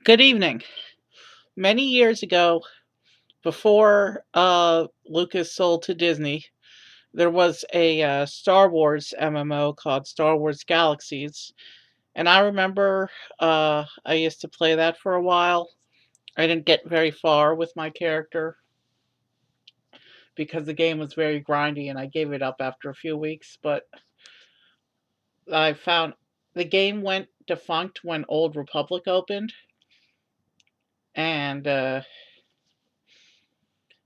Good evening. Many years ago, before Lucas sold to Disney, there was a Star Wars MMO called Star Wars Galaxies, and I remember I used to play that for a while. I didn't get very far with my character because the game was very grindy, and I gave it up after a few weeks. But I found the game went defunct when Old Republic opened, and there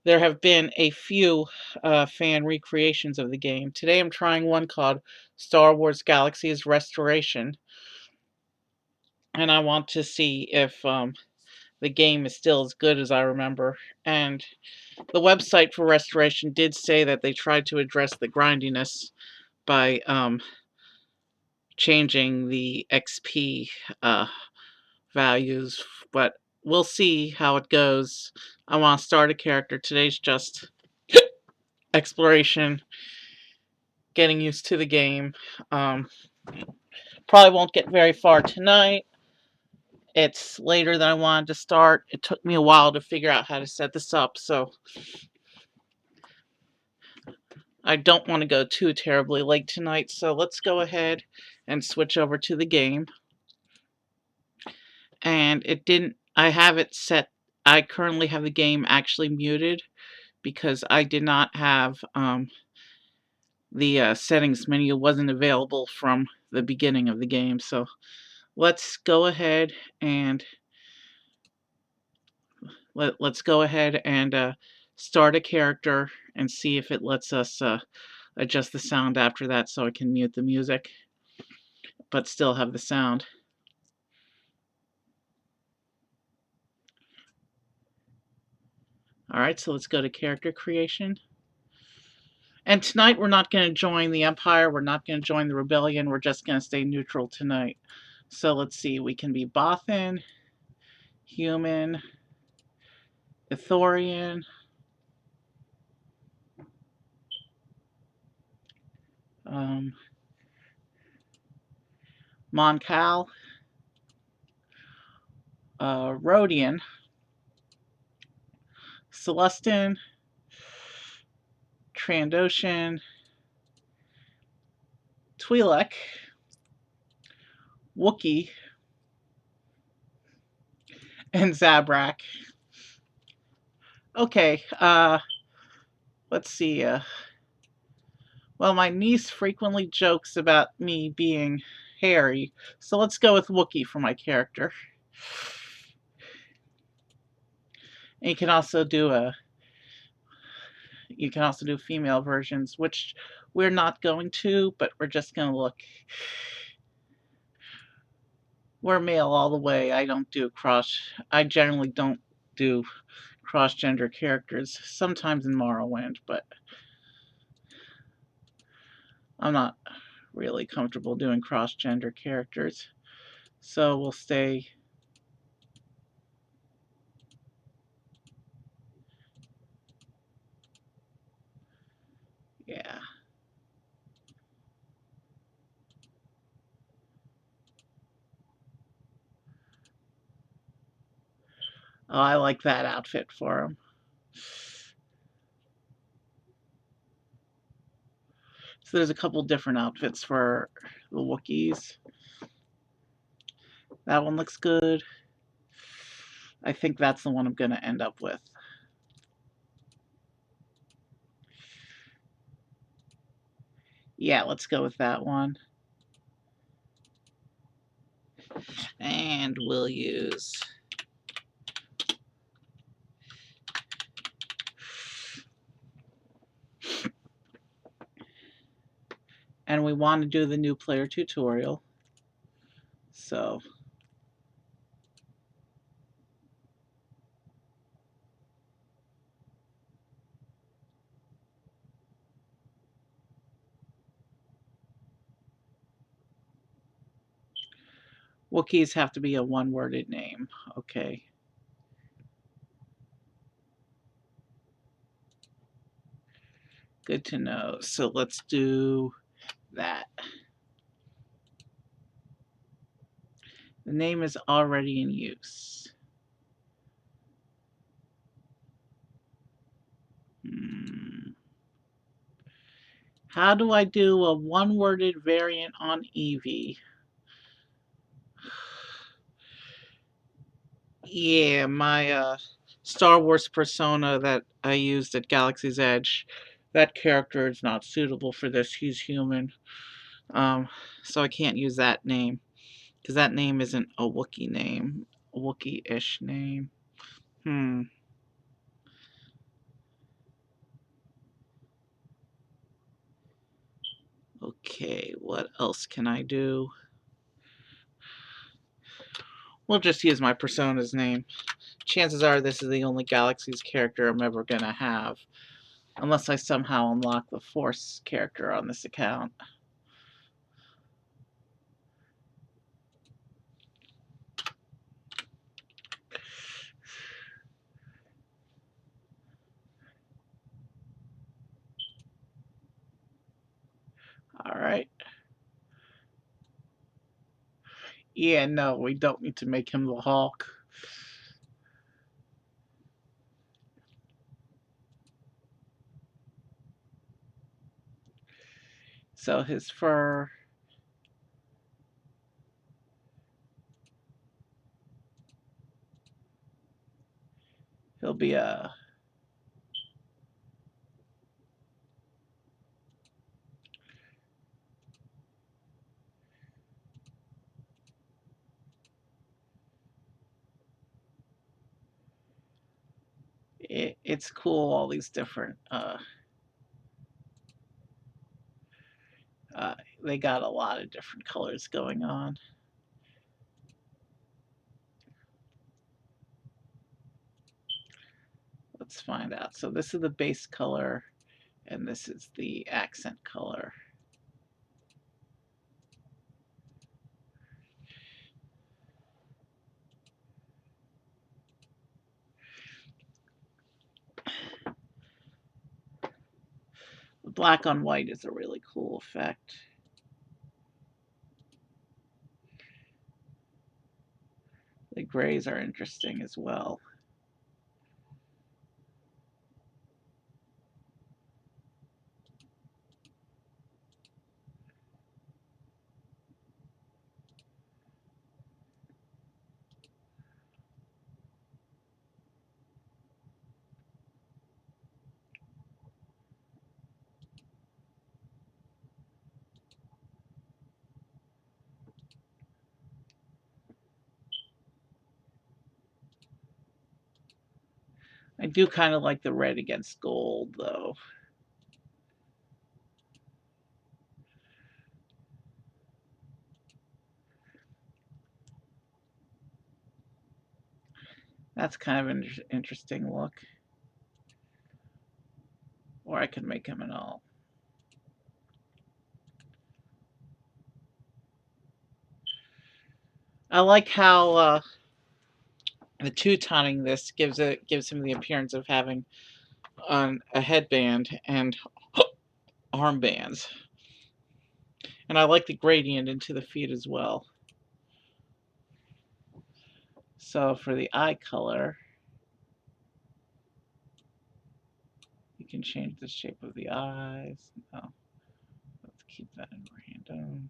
have been a few fan recreations of the game. Today I'm trying one called Star Wars Galaxies Restoration, and I want to see if the game is still as good as I remember. And the website for Restoration did say that they tried to address the grindiness by changing the XP uh, values, but we'll see how it goes. I want to start a character. Today's just exploration, getting used to the game. Um, Probably won't get very far tonight. It's later than I wanted to start. It took me a while to figure out how to set this up, so I don't want to go too terribly late tonight. So let's go ahead and switch over to the game. And it didn't, I have it set, I currently have the game actually muted because I did not have the settings menu wasn't available from the beginning of the game. So let's go ahead and let's go ahead and start a character and see if it lets us adjust the sound after that so I can mute the music but still have the sound. Alright, so let's go to character creation. And tonight we're not going to join the Empire, we're not going to join the Rebellion, we're just going to stay neutral tonight. So let's see, we can be Bothan, human, Ithorian, um, Mon Cal, Rhodian, Celestin, Trandoshan, Twi'lek, Wookiee, and Zabrak. Okay, let's see. Well, my niece frequently jokes about me being hairy, so let's go with Wookiee for my character. And you can also do female versions, which we're not going to, but we're just going to look. We're male all the way. I generally don't do cross-gender characters, sometimes in Morrowind, but I'm not really comfortable doing cross-gender characters. So we'll stay. Yeah. Oh, I like that outfit for him. So there's a couple different outfits for the Wookiees. That one looks good. I think that's the one I'm going to end up with. Yeah, let's go with that one. And we'll use and we want to do the new player tutorial. So Wookiees have to be a one-worded name. Okay. Good to know. So let's do that. The name is already in use. How do I do a one-worded variant on Eevee? Yeah, my Star Wars persona that I used at Galaxy's Edge, that character is not suitable for this. He's human. Um, so I can't use that name, because that name isn't a Wookiee name. A Wookiee-ish name. Okay, what else can I do? We'll just use my persona's name. Chances are this is the only Galaxy's character I'm ever gonna have. Unless I somehow unlock the Force character on this account. Alright. Yeah, no, we don't need to make him the Hulk. So his fur... He'll be a... It's cool, all these different... they got a lot of different colors going on. Let's find out. So this is the base color, and this is the accent color. The black on white is a really cool effect. The grays are interesting as well. I do kind of like the red against gold, though. That's kind of an interesting look. Or I could make him an all. I like how the two-toning this gives him the appearance of having a headband and armbands. And I like the gradient into the feet as well. So for the eye color, you can change the shape of the eyes. Oh, let's keep that in random.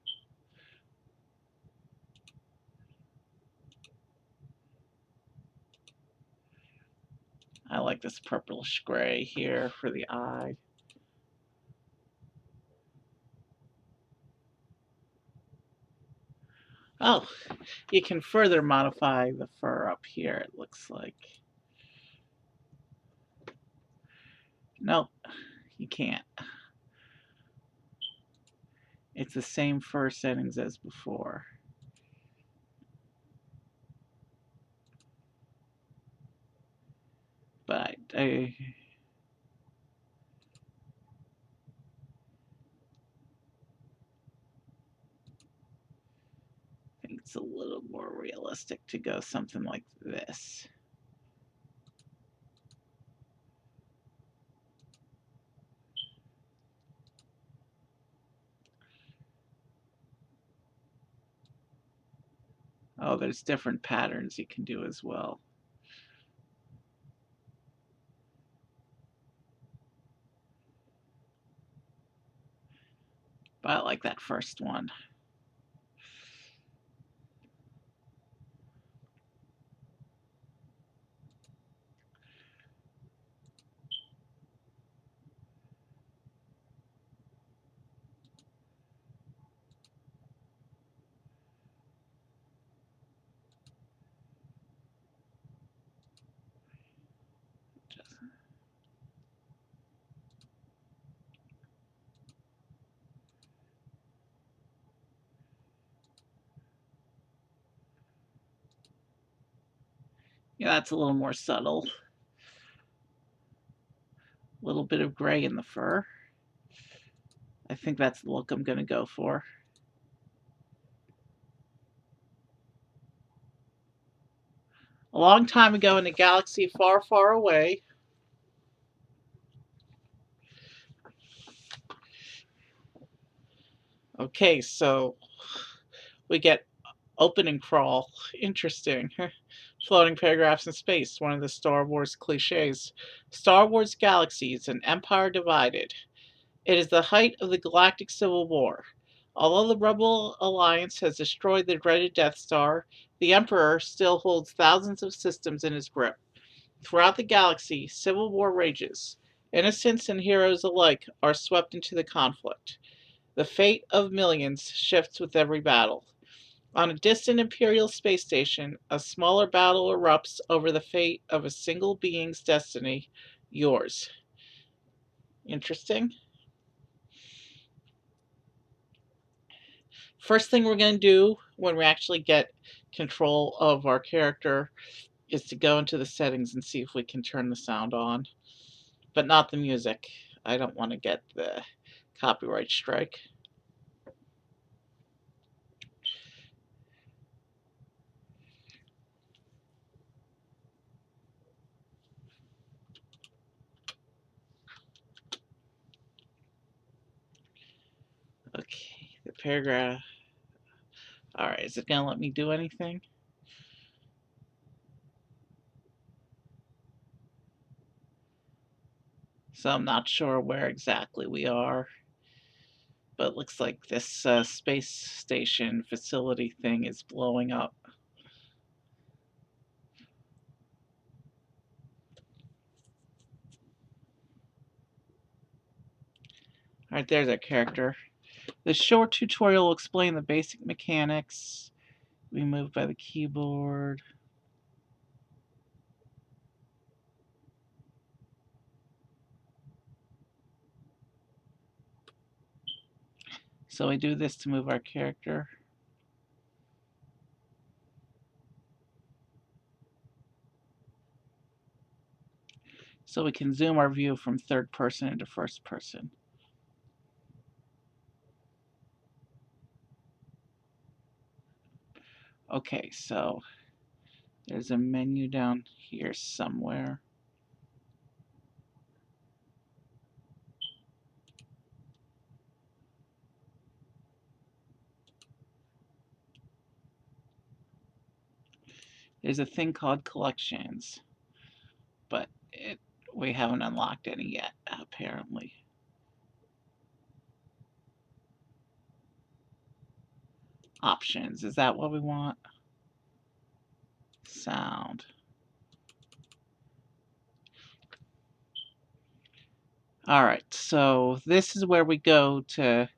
I like this purplish gray here for the eye. Oh, you can further modify the fur up here, it looks like. Nope, you can't. It's the same fur settings as before. But I think it's a little more realistic to go something like this. Oh, there's different patterns you can do as well. But I like that first one. Yeah, that's a little more subtle. A little bit of gray in the fur. I think that's the look I'm going to go for. A long time ago in a galaxy far, far away. Okay, so we get opening crawl. Interesting. Floating paragraphs in space, one of the Star Wars cliches. Star Wars Galaxies, an empire divided. It is the height of the galactic civil war. Although the Rebel Alliance has destroyed the dreaded Death Star, the Emperor still holds thousands of systems in his grip. Throughout the galaxy, civil war rages. Innocents and heroes alike are swept into the conflict. The fate of millions shifts with every battle. On a distant Imperial space station, a smaller battle erupts over the fate of a single being's destiny, yours. Interesting. First thing we're going to do when we actually get control of our character is to go into the settings and see if we can turn the sound on, but not the music. I don't want to get the copyright strike. Okay, the paragraph. Alright, is it going to let me do anything? So I'm not sure where exactly we are, but it looks like this space station facility thing is blowing up. Alright, there's our character. This short tutorial will explain the basic mechanics. We move by the keyboard. So we do this to move our character. So we can zoom our view from third person into first person. Okay, so there's a menu down here somewhere. There's a thing called collections, but we haven't unlocked any yet, apparently. Options, is that what we want? Sound. All right, so this is where we go to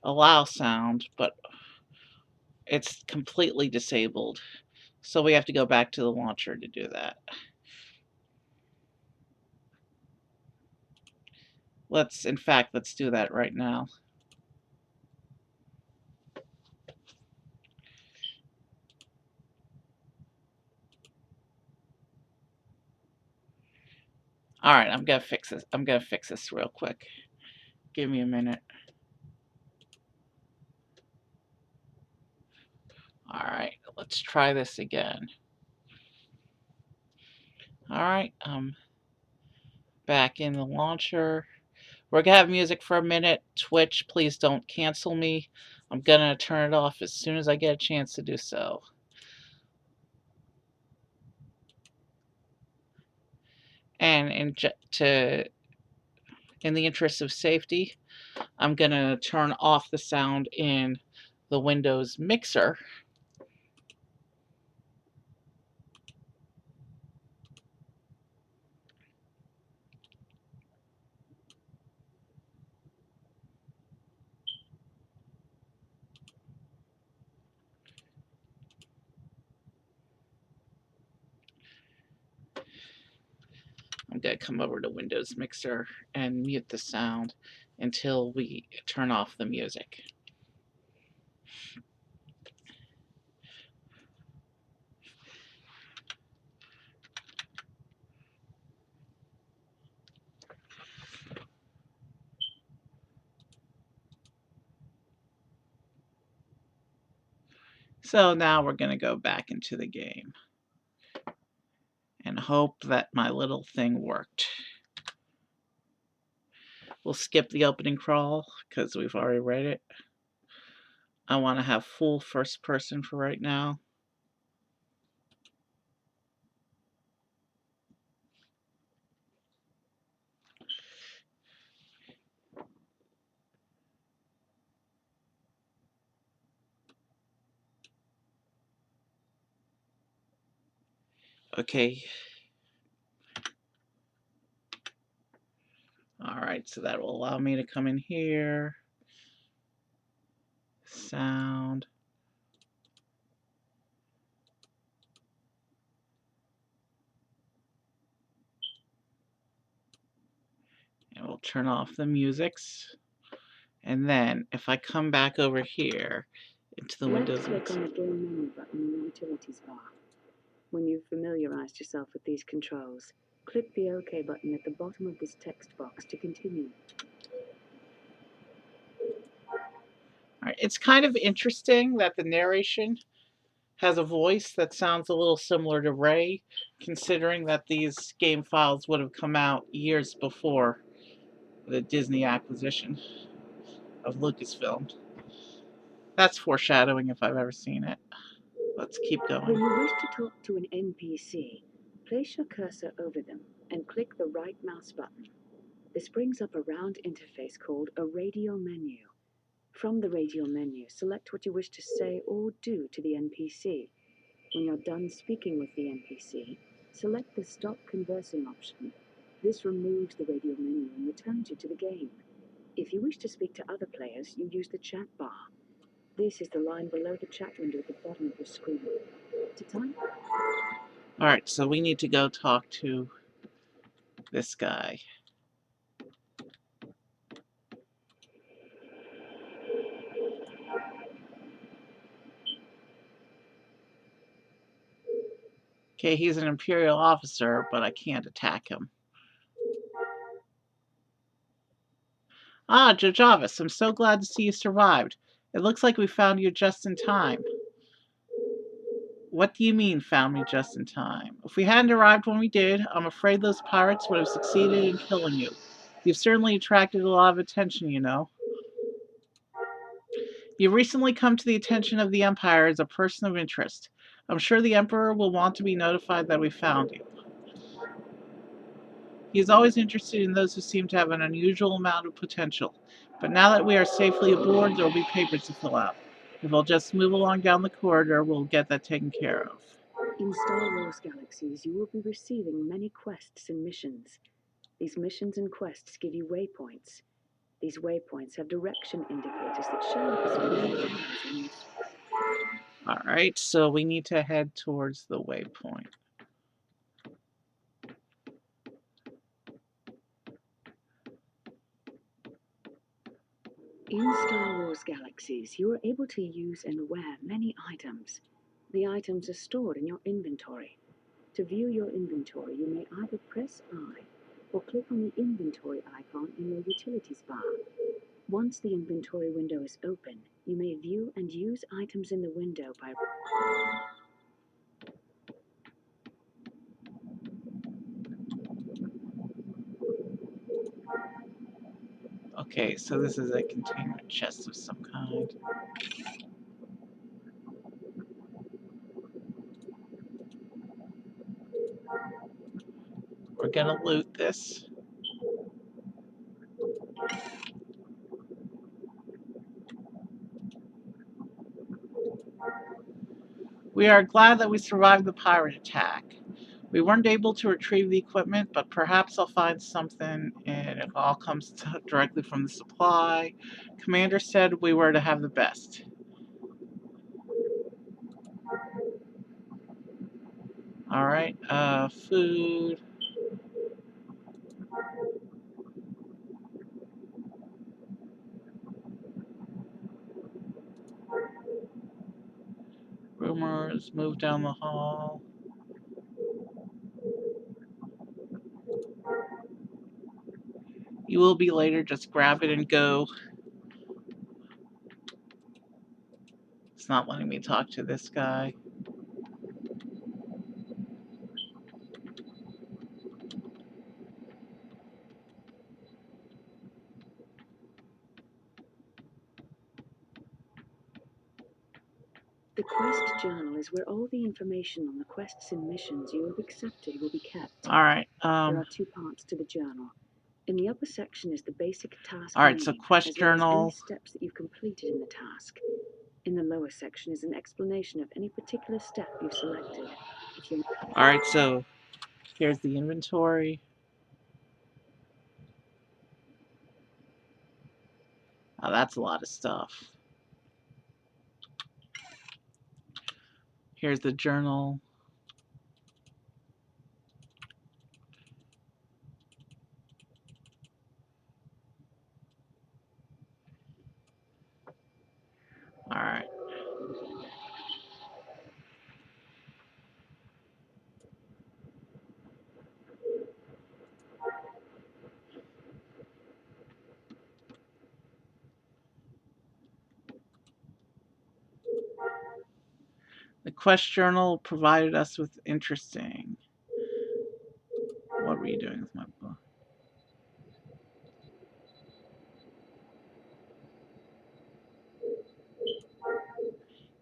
allow sound, but it's completely disabled. So we have to go back to the launcher to do that. Let's do that right now. All right, I'm gonna fix this. I'm gonna fix this real quick. Give me a minute. All right, let's try this again. All right, back in the launcher. We're going to have music for a minute. Twitch, please don't cancel me. I'm going to turn it off as soon as I get a chance to do so. And in the interest of safety, I'm going to turn off the sound in the Windows mixer. I'm going to come over to Windows Mixer and mute the sound until we turn off the music. So now we're going to go back into the game and hope that my little thing worked. We'll skip the opening crawl because we've already read it. I want to have full first person for right now. Okay. Alright, so that will allow me to come in here. Sound. And we'll turn off the musics. And then if I come back over here into the Windows Click on the Game Menu button in the Utilities bar. When you've familiarized yourself with these controls, click the OK button at the bottom of this text box to continue. Alright, it's kind of interesting that the narration has a voice that sounds a little similar to Ray, considering that these game files would have come out years before the Disney acquisition of Lucasfilm. That's foreshadowing if I've ever seen it. Let's keep going. When you wish to talk to an NPC, place your cursor over them and click the right mouse button. This brings up a round interface called a radio menu. From the radio menu, select what you wish to say or do to the NPC. When you're done speaking with the NPC, select the Stop Conversing option. This removes the radio menu and returns you to the game. If you wish to speak to other players, you use the chat bar. This is the line below the chat window at the bottom of your screen. To type. Alright, so we need to go talk to this guy. Okay, he's an Imperial officer, but I can't attack him. Ah, Jojavis, I'm so glad to see you survived. It looks like we found you just in time. What do you mean, found me just in time? If we hadn't arrived when we did, I'm afraid those pirates would have succeeded in killing you. You've certainly attracted a lot of attention, you know. You've recently come to the attention of the Empire as a person of interest. I'm sure the Emperor will want to be notified that we found you. He is always interested in those who seem to have an unusual amount of potential. But now that we are safely aboard, there will be papers to fill out. If we'll just move along down the corridor, we'll get that taken care of. In Star Wars Galaxies, you will be receiving many quests and missions. These missions and quests give you waypoints. These waypoints have direction indicators that show the position of enemies on your screen. Alright, so we need to head towards the waypoint. In Star Wars Galaxies, you are able to use and wear many items. The items are stored in your inventory. To view your inventory, you may either press I or click on the inventory icon in your utilities bar. Once the inventory window is open, you may view and use items in the window by Okay, so this is a containment chest of some kind. We're gonna loot this. We are glad that we survived the pirate attack. We weren't able to retrieve the equipment, but perhaps I'll find something and it all comes directly from the supply. Commander said we were to have the best. Alright, food. Rumors, move down the hall. You will be later, just grab it and go. It's not letting me talk to this guy. The quest journal is where all the information on the quests and missions you have accepted will be kept. Alright, There are 2 parts to the journal. In the upper section is the basic task alright, so name, quest as well as any journal. steps that you've completed in the task. In the lower section is an explanation of any particular step you've selected. If you Alright, so here's the inventory. Oh, that's a lot of stuff. Here's the journal. Alright. The quest journal provided us with interesting. What were you doing with my book?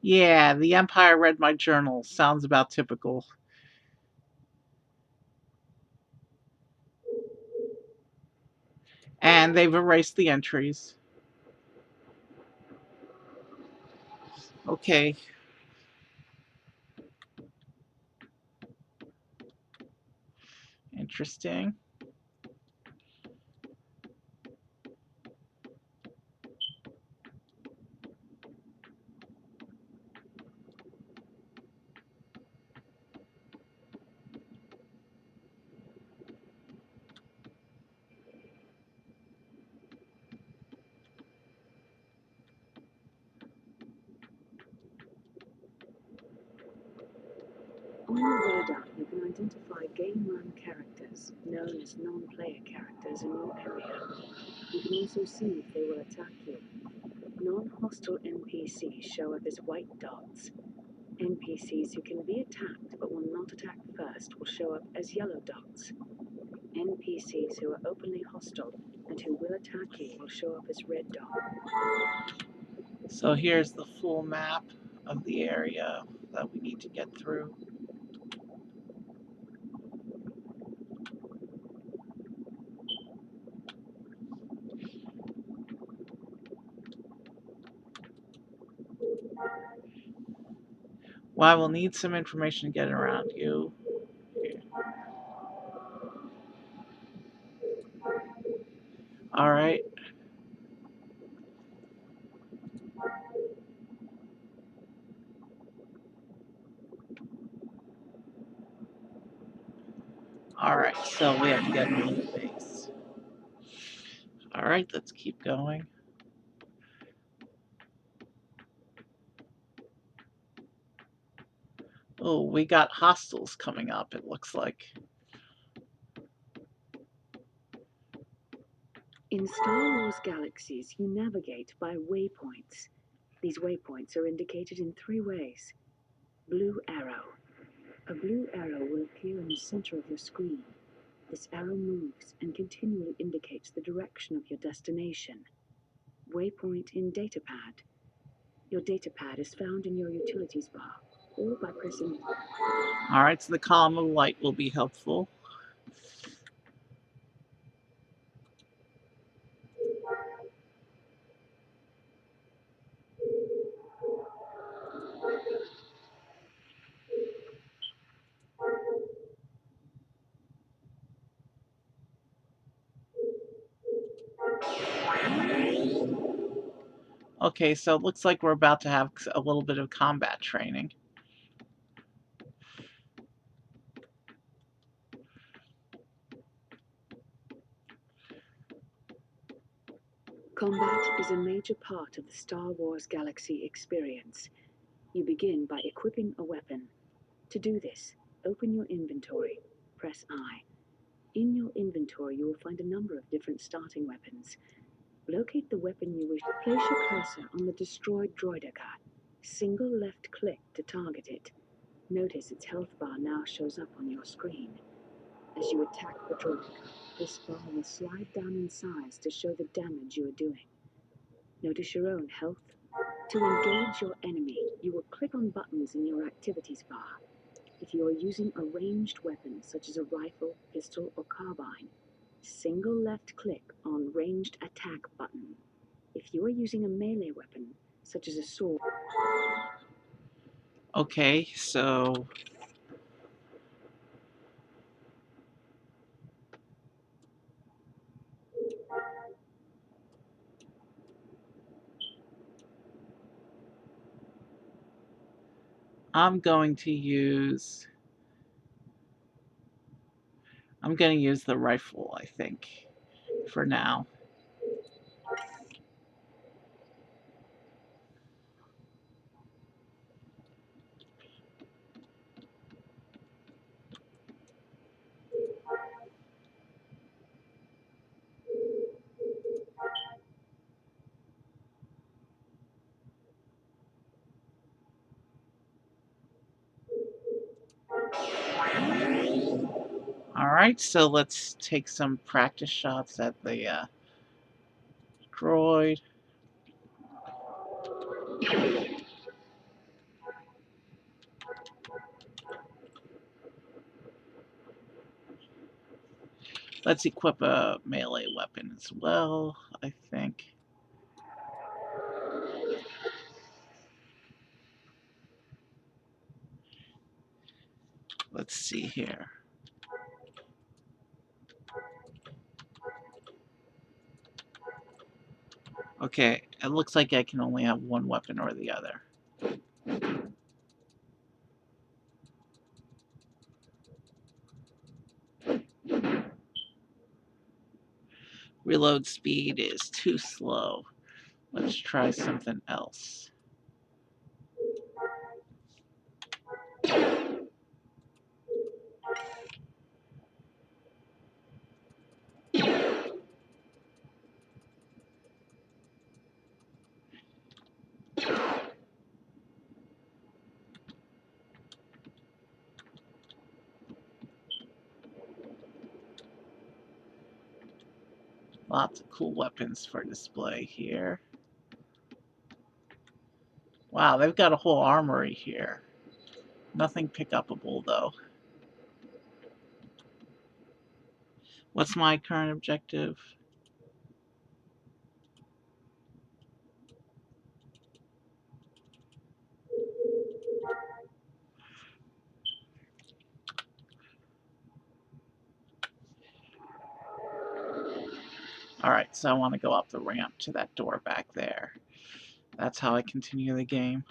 Yeah, the Empire read my journal. Sounds about typical. And they've erased the entries. Okay. Interesting. On your radar, you can identify game run characters, known as non-player characters in your area. You can also see if they will attack you. Non-hostile NPCs show up as white dots. NPCs who can be attacked but will not attack first will show up as yellow dots. NPCs who are openly hostile and who will attack you will show up as red dots. So here's the full map of the area that we need to get through. Well, I will need some information to get around you. Alright. Alright, so we have to get into the base. Alright, let's keep going. Oh, we got hostiles coming up, it looks like. In Star Wars Galaxies, you navigate by waypoints. These waypoints are indicated in 3 ways. Blue arrow. A blue arrow will appear in the center of your screen. This arrow moves and continually indicates the direction of your destination. Waypoint in Datapad. Your datapad is found in your utilities bar, or by pressing. Alright, so the column of light will be helpful. Okay, so it looks like we're about to have a little bit of combat training. Combat is a major part of the Star Wars Galaxy experience. You begin by equipping a weapon. To do this, open your inventory, press I. In your inventory, you will find a number of different starting weapons. Locate the weapon you wish. Place your cursor on the destroyed droideka. Single left click to target it. Notice its health bar now shows up on your screen. As you attack the droideka, this bar will slide down in size to show the damage you are doing. Notice your own health. To engage your enemy, you will click on buttons in your activities bar. If you are using a ranged weapon, such as a rifle, pistol, or carbine, single left click on Ranged Attack button. If you are using a melee weapon, such as a sword. Okay, so I'm going to use the rifle, I think, for now. Alright, so let's take some practice shots at the droid. Let's equip a melee weapon as well, I think. Let's see here. Okay, it looks like I can only have one weapon or the other. Reload speed is too slow. Let's try something else. Lots of cool weapons for display here. Wow, they've got a whole armory here. Nothing pick-upable, though. What's my current objective? Alright, so I want to go up the ramp to that door back there. That's how I continue the game.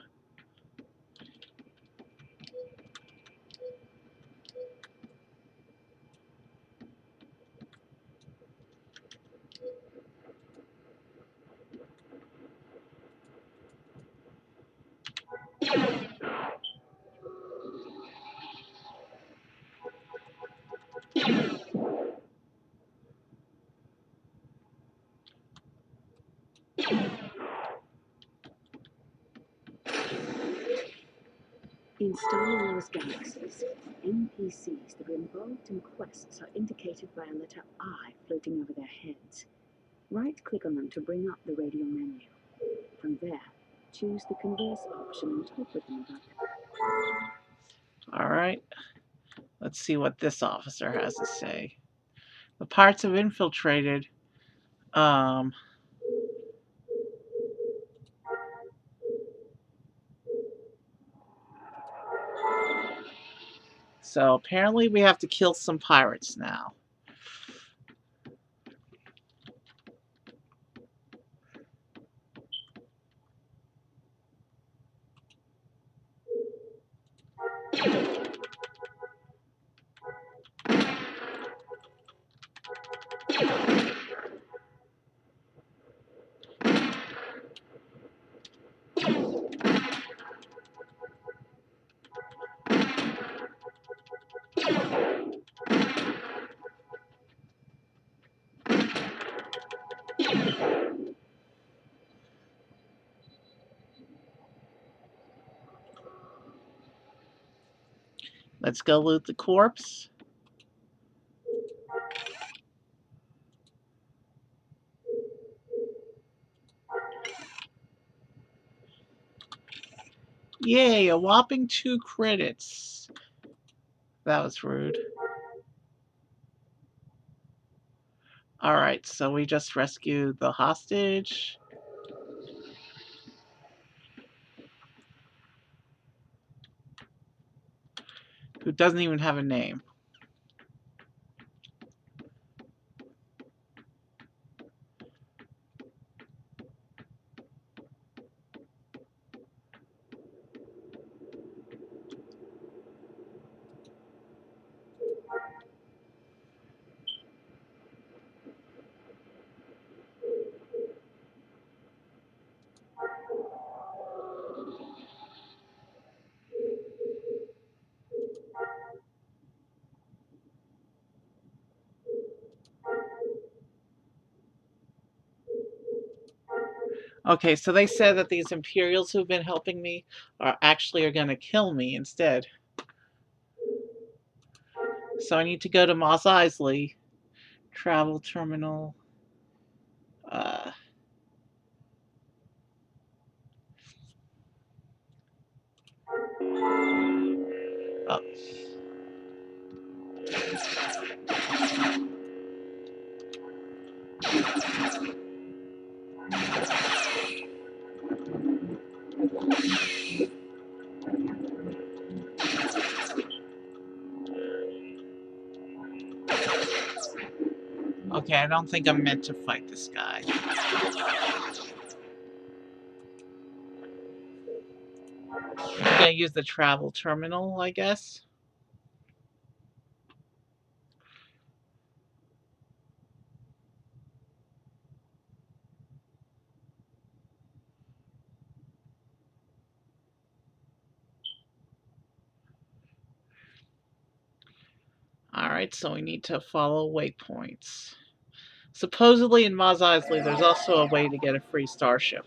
In Star Wars Galaxies, NPCs that are involved in quests are indicated by a letter I floating over their heads. Right-click on them to bring up the radial menu. From there, choose the converse option and talk with them about them. All right. Let's see what this officer has to say. The pirates have infiltrated. So apparently we have to kill some pirates now. Let's go loot the corpse. Yay, a whopping 2 credits. That was rude. Alright, so we just rescued the hostage. Who doesn't even have a name. Okay, so they said that these Imperials who've been helping me are going to kill me instead. So I need to go to Mos Eisley. Travel terminal. Uh, oh. Okay, I don't think I'm meant to fight this guy. I'm gonna use the travel terminal, I guess. Alright, so we need to follow waypoints. Supposedly in Mos Eisley, there's also a way to get a free starship.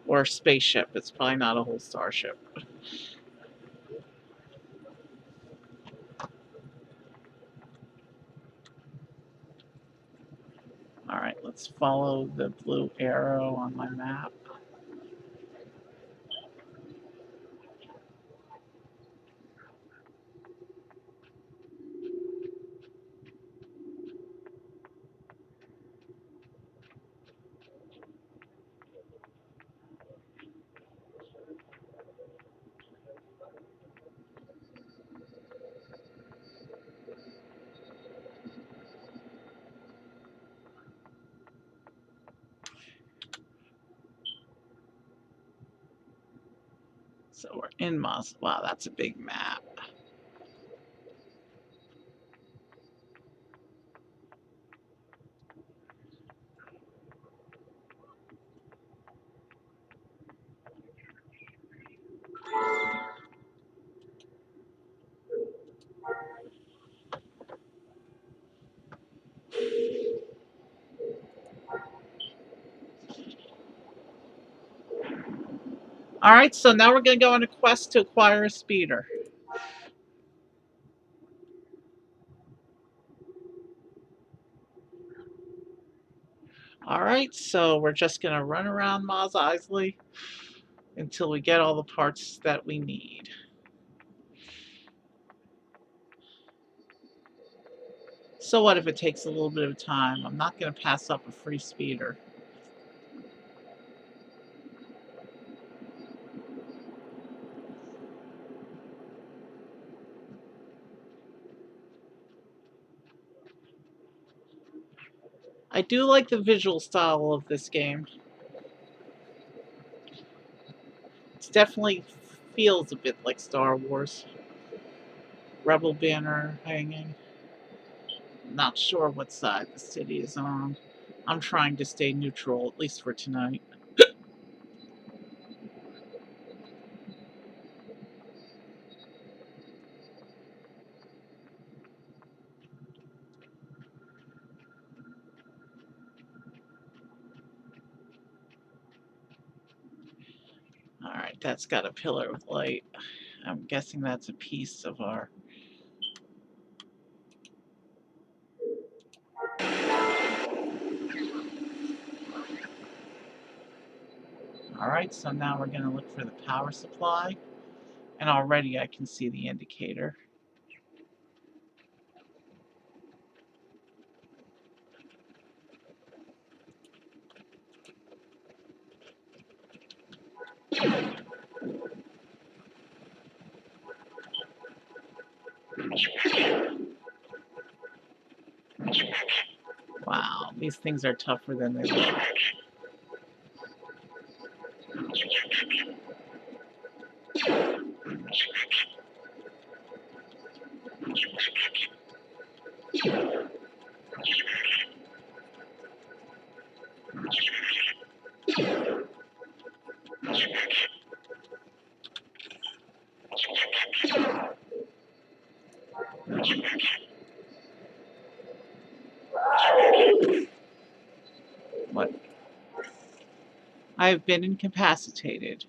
Or a spaceship. It's probably not a whole starship. Alright, let's follow the blue arrow on my map. So we're in Mos. Wow, that's a big map. Alright, so now we're going to go on a quest to acquire a speeder. Alright, so we're just going to run around Mos Eisley until we get all the parts that we need. So what if it takes a little bit of time? I'm not going to pass up a free speeder. I do like the visual style of this game. It definitely feels a bit like Star Wars. Rebel banner hanging. Not sure what side the city is on. I'm trying to stay neutral, at least for tonight. Alright, that's got a pillar of light. I'm guessing that's a piece of our... Alright, so now we're going to look for the power supply. And already I can see the indicator. Wow, these things are tougher than they look. What? I have been incapacitated.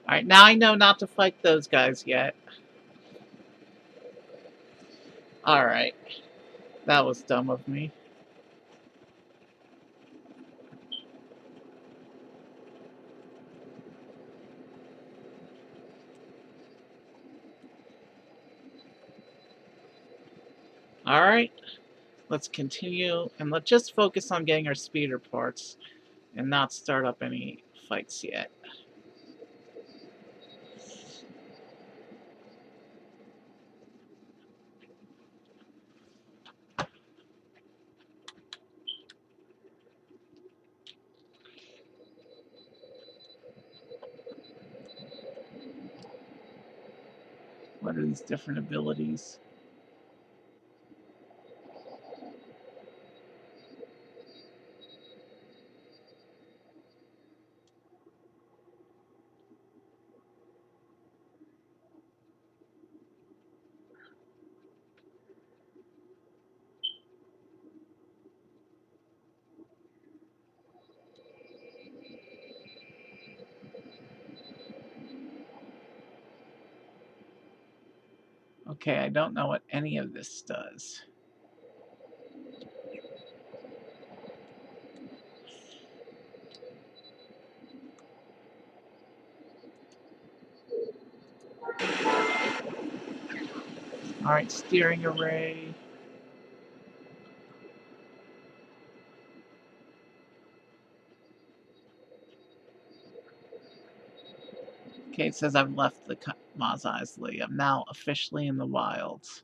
Alright, now I know not to fight those guys yet. Alright, that was dumb of me. Alright, let's continue and let's just focus on getting our speeder parts and not start up any fights yet. What are these different abilities? Okay, I don't know what any of this does. Alright, steering array. Okay, it says I've left the Mos Eisley. I'm now officially in the wilds.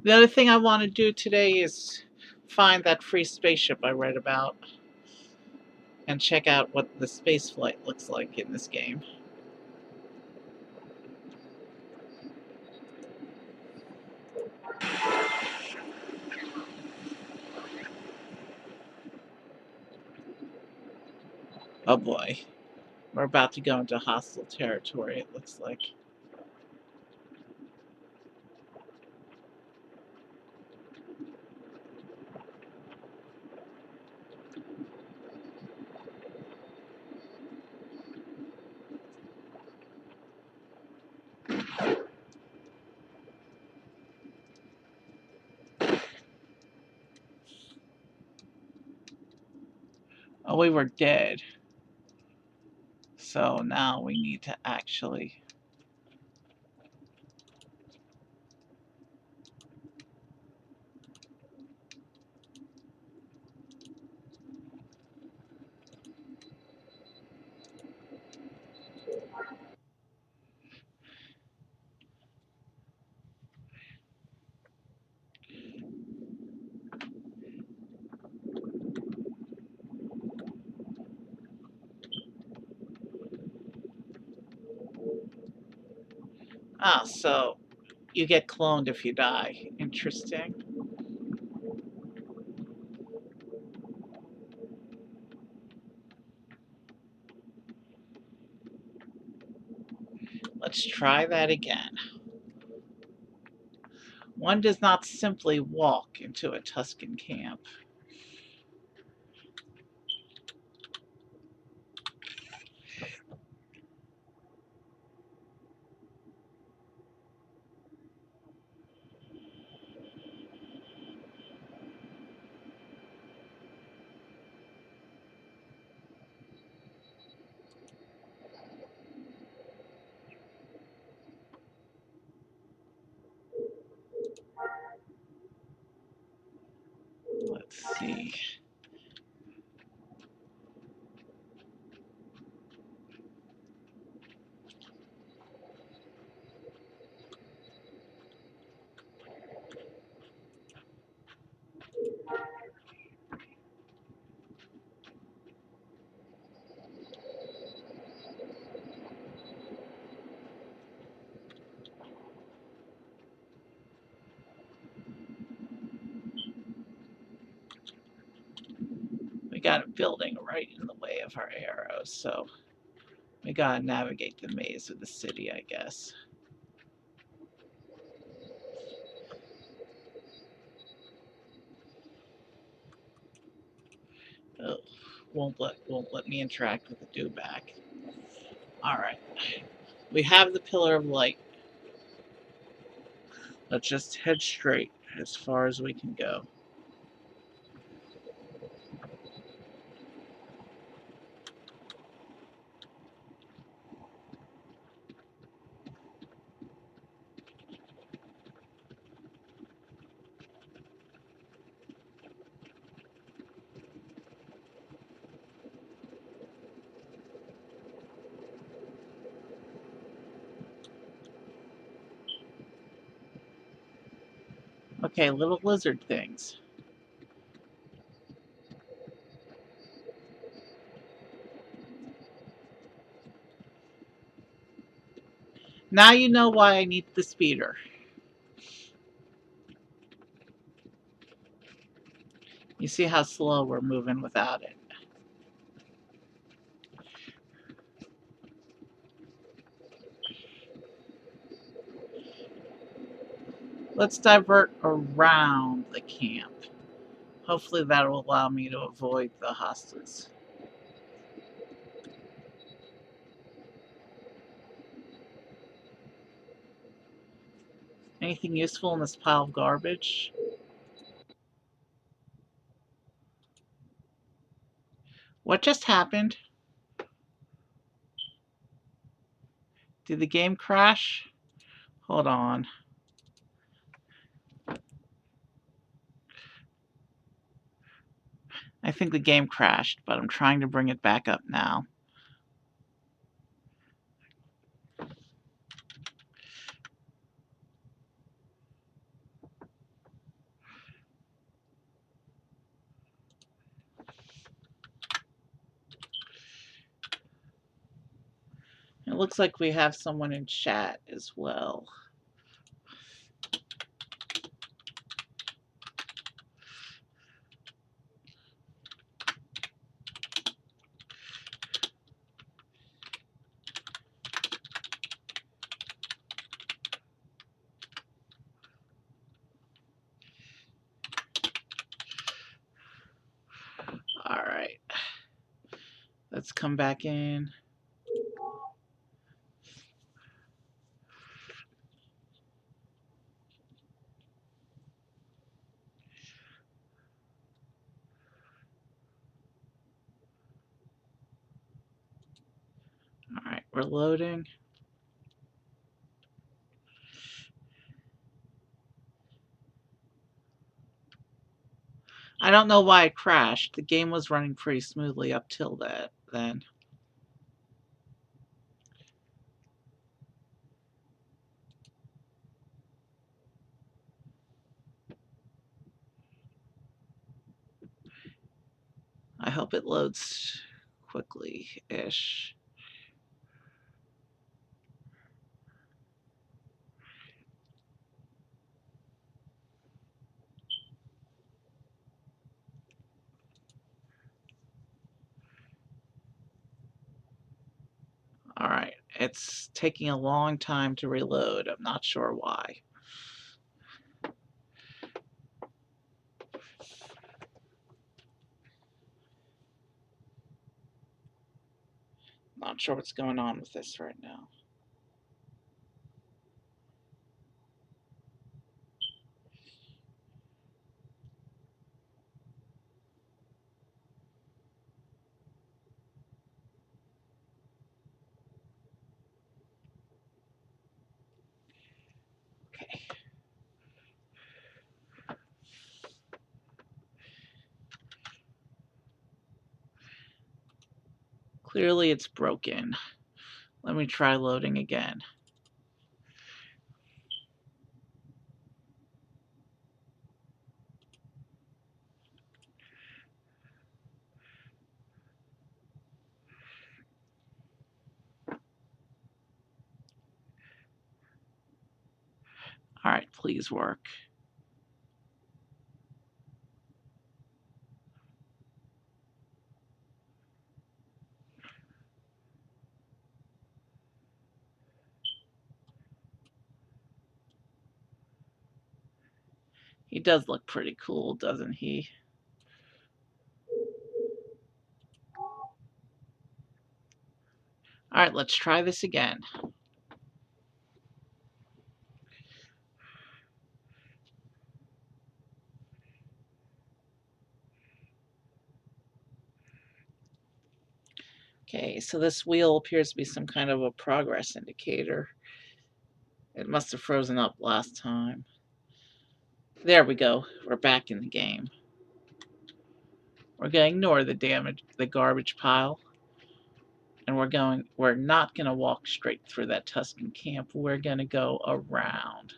The other thing I want to do today is find that free spaceship I read about and check out what the space flight looks like in this game. Oh boy. We're about to go into hostile territory, it looks like. Oh, we were dead. So now we need to actually... Ah, so you get cloned if you die. Interesting. Let's try that again. One does not simply walk into a Tuscan camp. Let's see. We got a building right in the way of our arrows, so we gotta navigate the maze of the city, I guess. Oh, won't let me interact with the dewback. All right, we have the pillar of light. Let's just head straight as far as we can go. Okay, little lizard things. Now you know why I need the speeder. You see how slow we're moving without it. Let's divert around the camp. Hopefully that will allow me to avoid the hostiles. Anything useful in this pile of garbage? What just happened? Did the game crash? Hold on. I think the game crashed, but I'm trying to bring it back up now. It looks like we have someone in chat as well. Let's come back in. Alright, we're loading. I don't know why it crashed. The game was running pretty smoothly up till that then. I hope it loads quickly-ish. Alright, it's taking a long time to reload. I'm not sure why. Not sure what's going on with this right now. Okay. Clearly it's broken. Let me try loading again. Alright, please work. He does look pretty cool, doesn't he? Alright, let's try this again. Okay, so this wheel appears to be some kind of a progress indicator. It must have frozen up last time. There we go. We're back in the game. We're gonna ignore the garbage pile. And we're not gonna walk straight through that Tuscan camp. We're gonna go around.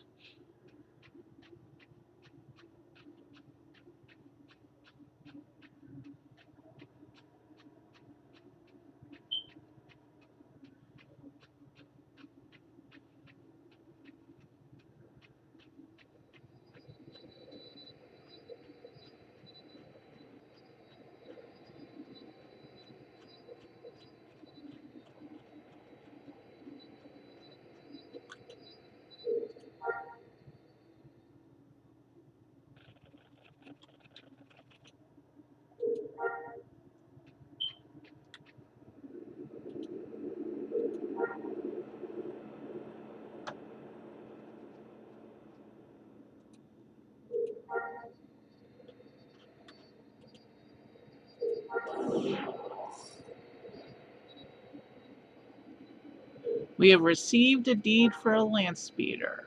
We have received a deed for a land speeder.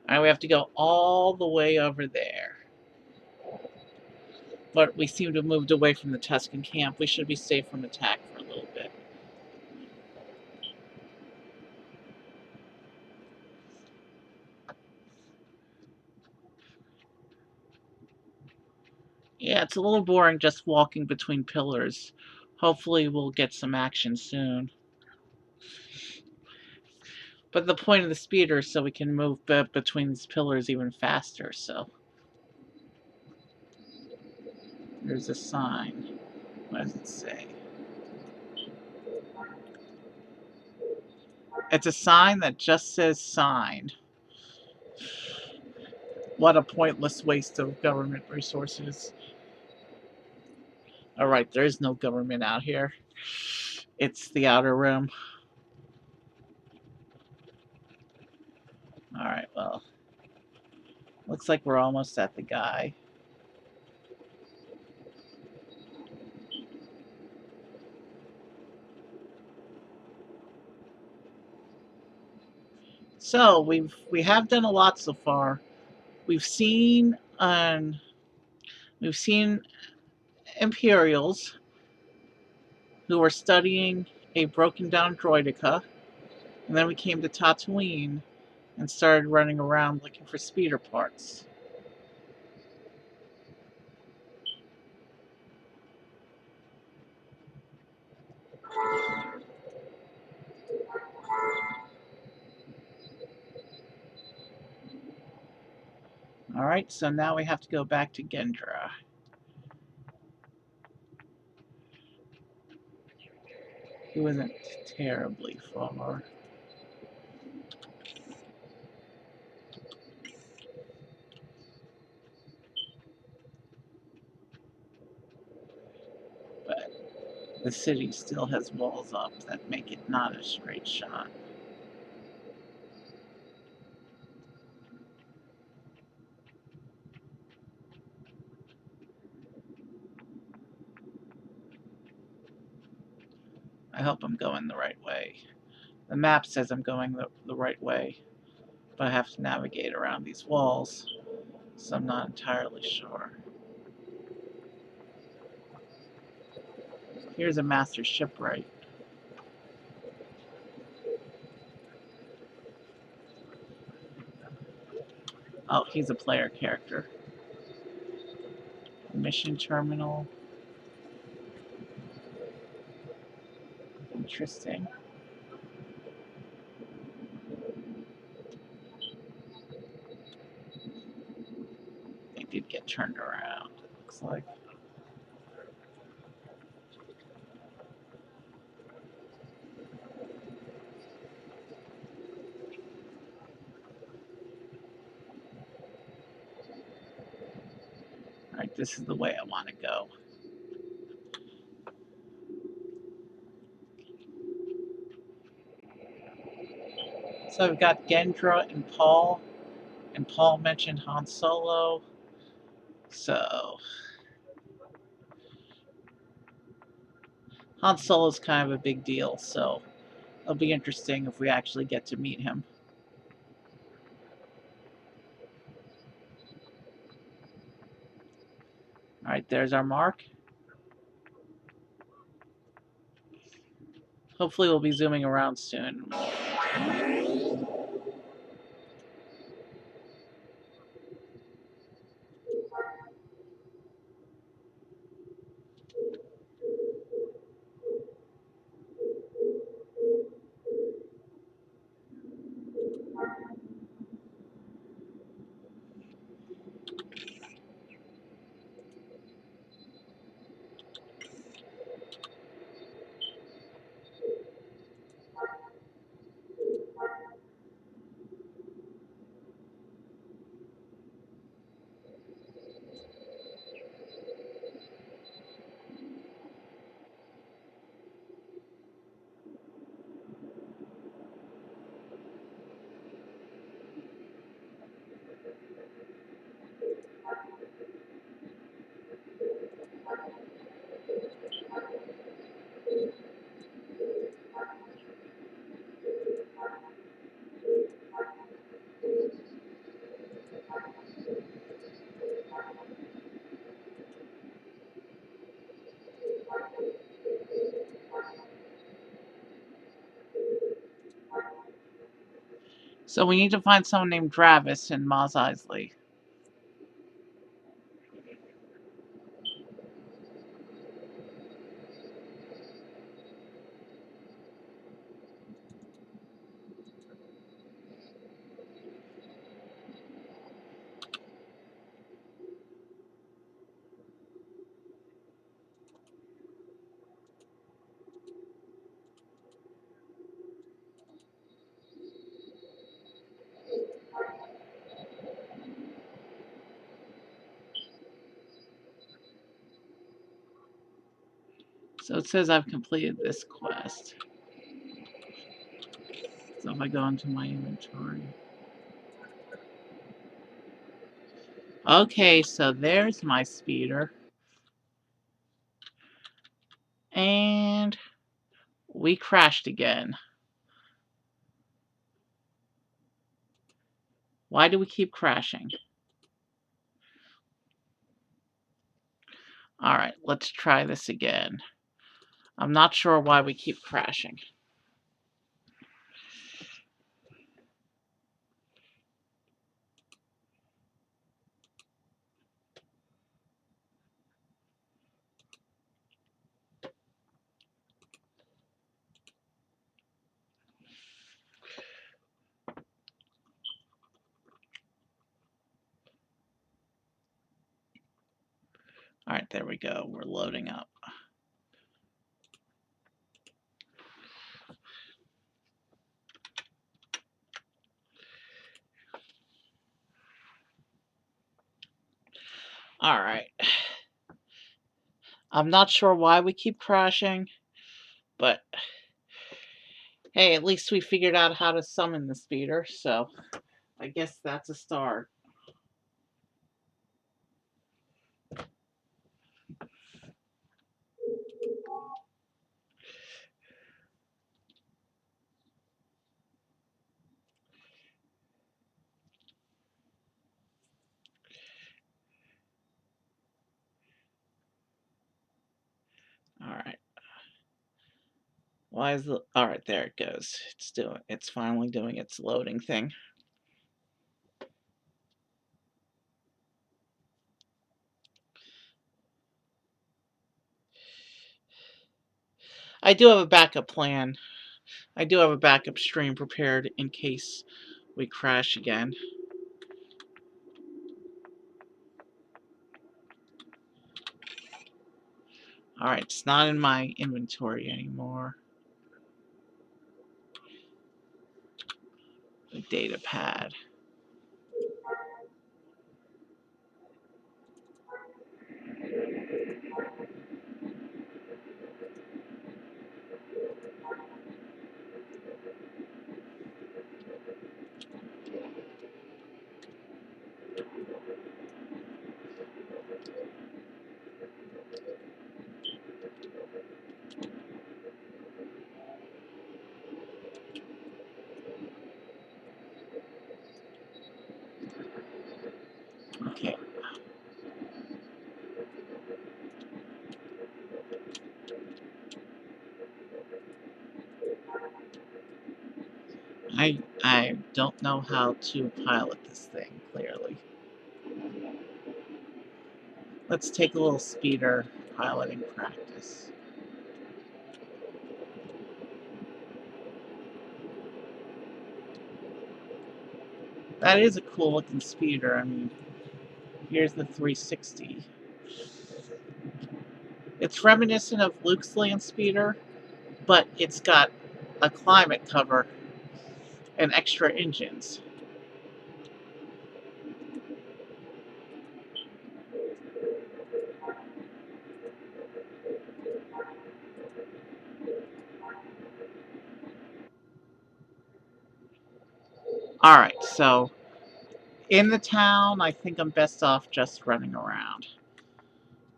Alright, we have to go all the way over there. But we seem to have moved away from the Tuscan camp. We should be safe from attack for a little bit. Yeah, it's a little boring just walking between pillars. Hopefully we'll get some action soon. But the point of the speeder is so we can move between these pillars even faster, so. There's a sign. What does it say? It's a sign that just says sign. What a pointless waste of government resources. Alright, there is no government out here. It's the outer rim. Alright, well. Looks like we're almost at the guy. So we have done a lot so far. We've seen we've seen Imperials who were studying a broken down droideka, and then we came to Tatooine and started running around looking for speeder parts. Alright, so now we have to go back to Gendra. It wasn't terribly far. But the city still has walls up that make it not a straight shot. I hope I'm going the right way. The map says I'm going the right way, but I have to navigate around these walls, so I'm not entirely sure. Here's a master shipwright. Oh, he's a player character. Mission terminal. Interesting. They did get turned around, it looks like. Alright, this is the way I want to go. So I've got Gendra and Paul mentioned Han Solo. So Han Solo's kind of a big deal, so it'll be interesting if we actually get to meet him. Alright, there's our mark. Hopefully we'll be zooming around soon. So we need to find someone named Travis in Mos Eisley. So it says I've completed this quest. So if I go into my inventory. Okay, so there's my speeder. And we crashed again. Why do we keep crashing? Alright, let's try this again. I'm not sure why we keep crashing. Alright, there we go. We're loading up. Alright. I'm not sure why we keep crashing, but hey, at least we figured out how to summon the speeder, so I guess that's a start. Alright. Why is the... Alright, there it goes. It's finally doing its loading thing. I do have a backup plan. I do have a backup stream prepared in case we crash again. Alright, it's not in my inventory anymore. The data pad. Okay. I don't know how to pilot this thing, clearly. Let's take a little speeder piloting practice. That is a cool looking speeder. I mean, here's the 360. It's reminiscent of Luke's land speeder, but it's got a climate cover and extra engines. Alright, so in the town, I think I'm best off just running around.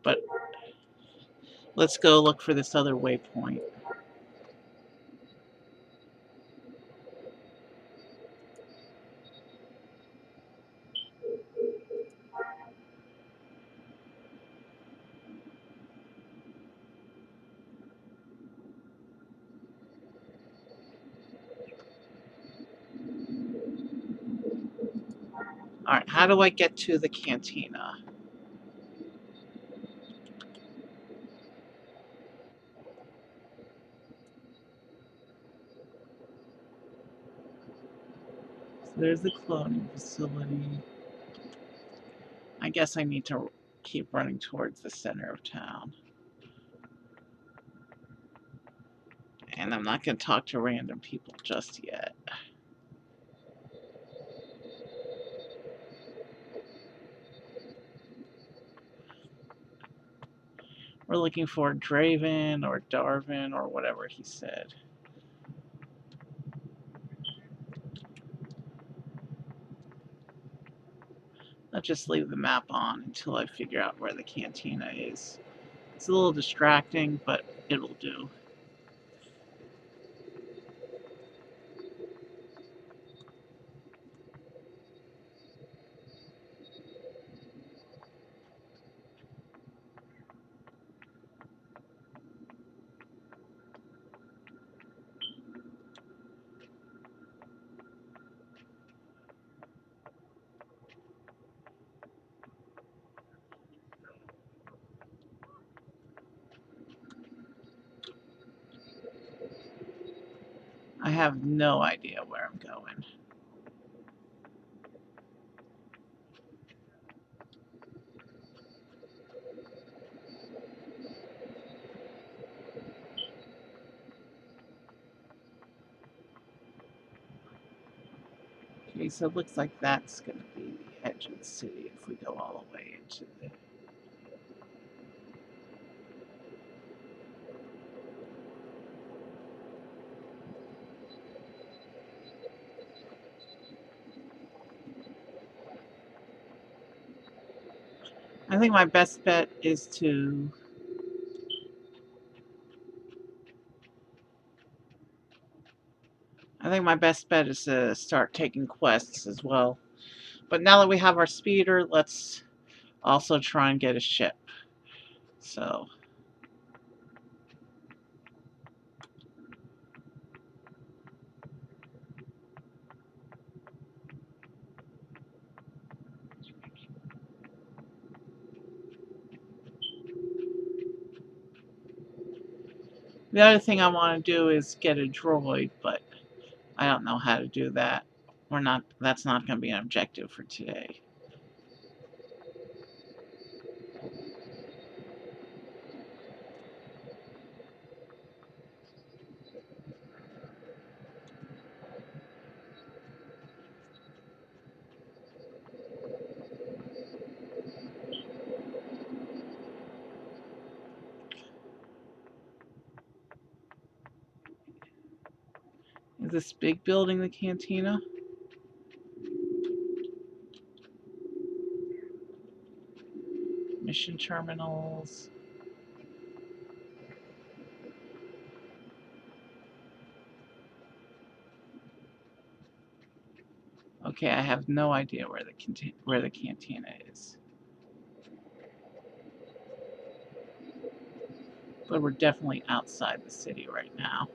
But let's go look for this other waypoint. Alright, how do I get to the cantina? So there's the cloning facility. I guess I need to keep running towards the center of town. And I'm not going to talk to random people just yet. We're looking for Draven or Darvin or whatever he said. Let's just leave the map on until I figure out where the cantina is. It's a little distracting, but it'll do. I have no idea where I'm going. Okay, so it looks like that's going to be the edge of the city if we go all the way into the... I think my best bet is to... I think my best bet is to start taking quests as well. But now that we have our speeder, let's also try and get a ship. So... The other thing I want to do is get a droid, but I don't know how to do that. That's not going to be an objective for today. Is this big building the cantina? Mission terminals. Okay, I have no idea where the cantina is. But we're definitely outside the city right now.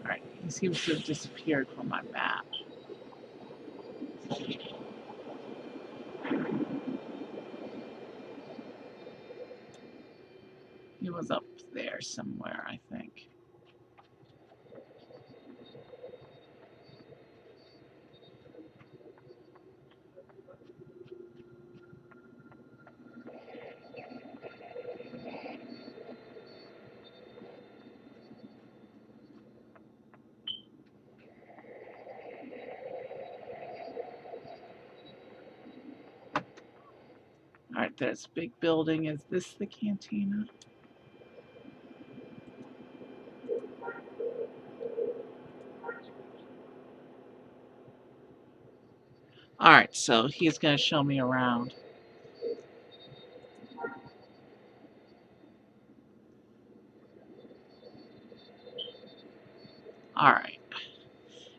Alright, he seems to have disappeared from my map. He was up there somewhere, I think. Alright, there's a big building. Is this the cantina? Alright, so he's going to show me around. Alright.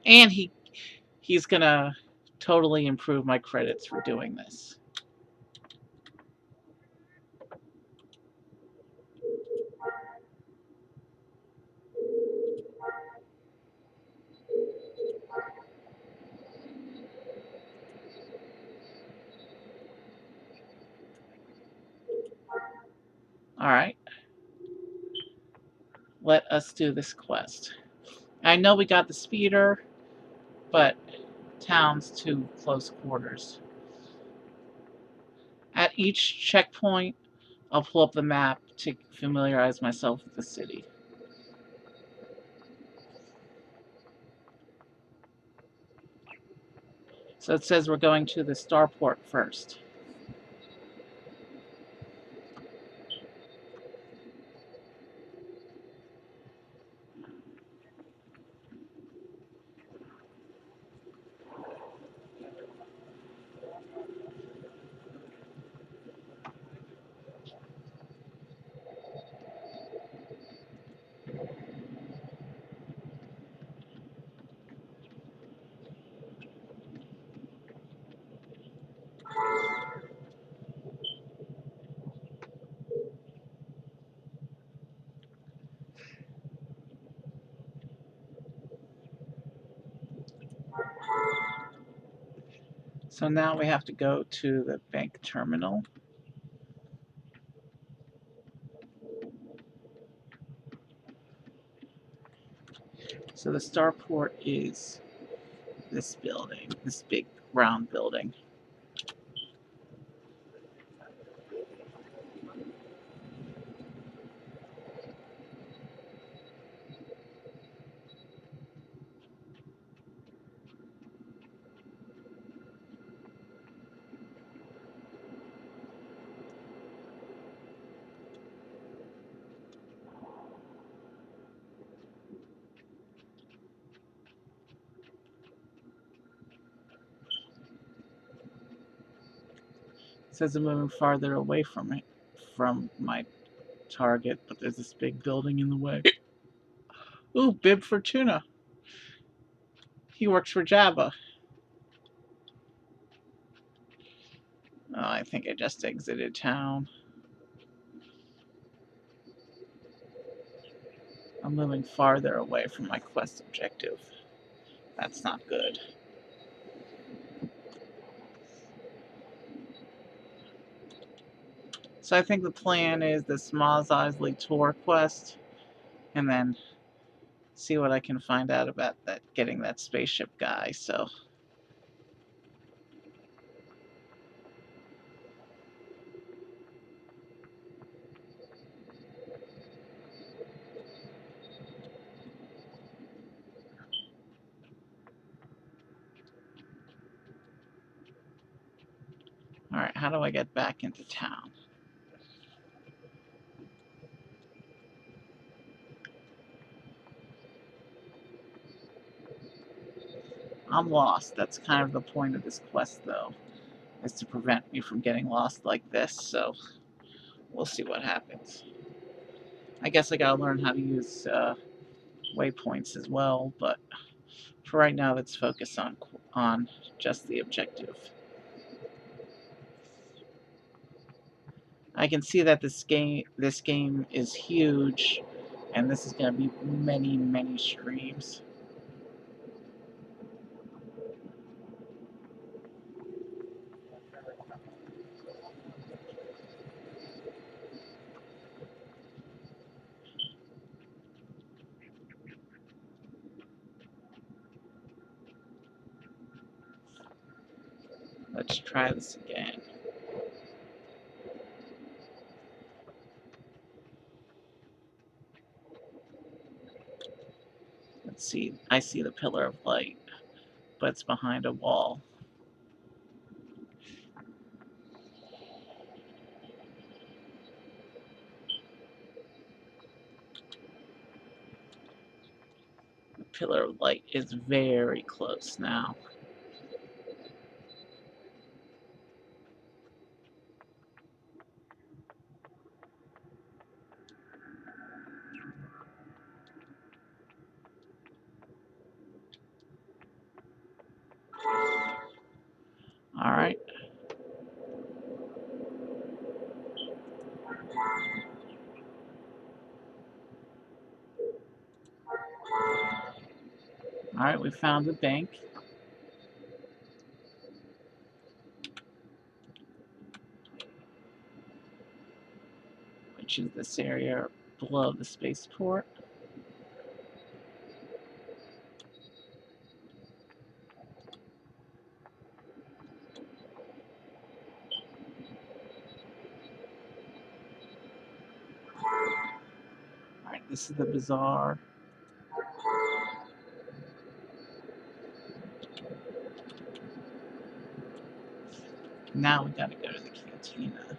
And he's going to totally improve my credits for doing this. Alright. Let us do this quest. I know we got the speeder, but town's too close quarters. At each checkpoint, I'll pull up the map to familiarize myself with the city. So it says we're going to the starport first. So now we have to go to the bank terminal. So the starport is this building, this big round building. It says I'm moving farther away from it, from my target, but there's this big building in the way. Ooh, Bib Fortuna. He works for Jabba. Oh, I think I just exited town. I'm moving farther away from my quest objective. That's not good. So I think the plan is this Maz Eisley tour quest, and then see what I can find out about that getting that spaceship guy. So alright, how do I get back into town? I'm lost. That's kind of the point of this quest, though, is to prevent me from getting lost like this, so we'll see what happens. I guess I gotta learn how to use waypoints as well, but for right now, let's focus on just the objective. I can see that this game is huge, and this is going to be many streams. Let's try this again. Let's see. I see the pillar of light, but it's behind a wall. The pillar of light is very close now. Alright, we found the bank. Which is this area below the spaceport. Alright, this is the bazaar. Now we gotta go to the cantina,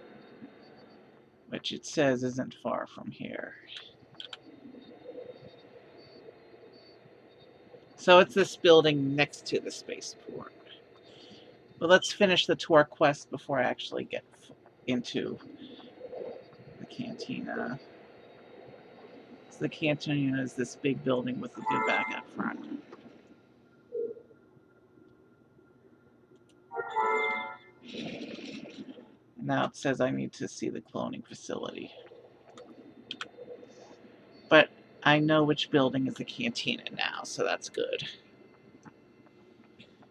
which it says isn't far from here. So it's this building next to the spaceport. But let's finish the tour quest before I actually get into the cantina. So the cantina is this big building with a good back up front. Now it says I need to see the cloning facility. But I know which building is the cantina now, so that's good.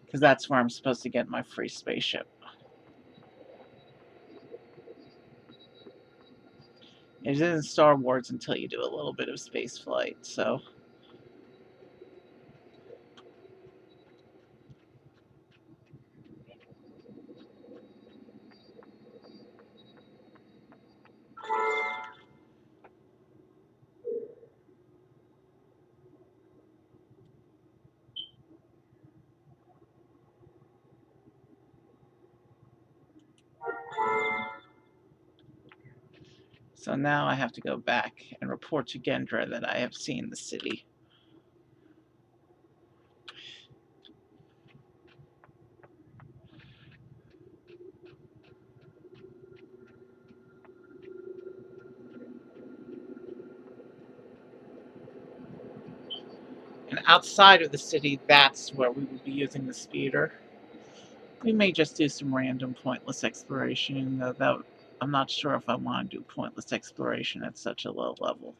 Because that's where I'm supposed to get my free spaceship. It isn't Star Wars until you do a little bit of space flight, so. So now I have to go back and report to Gendra that I have seen the city. And outside of the city, that's where we will be using the speeder. We may just do some random pointless exploration, though I'm not sure if I want to do pointless exploration at such a low level.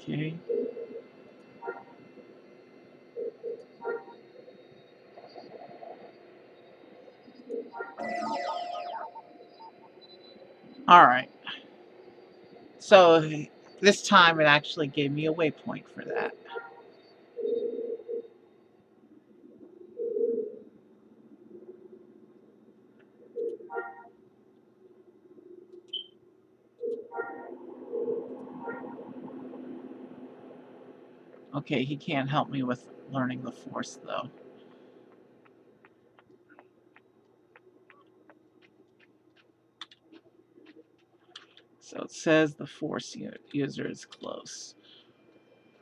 Okay. Alright. So this time it actually gave me a waypoint for that. Okay, he can't help me with learning the Force, though. So it says the Force user is close.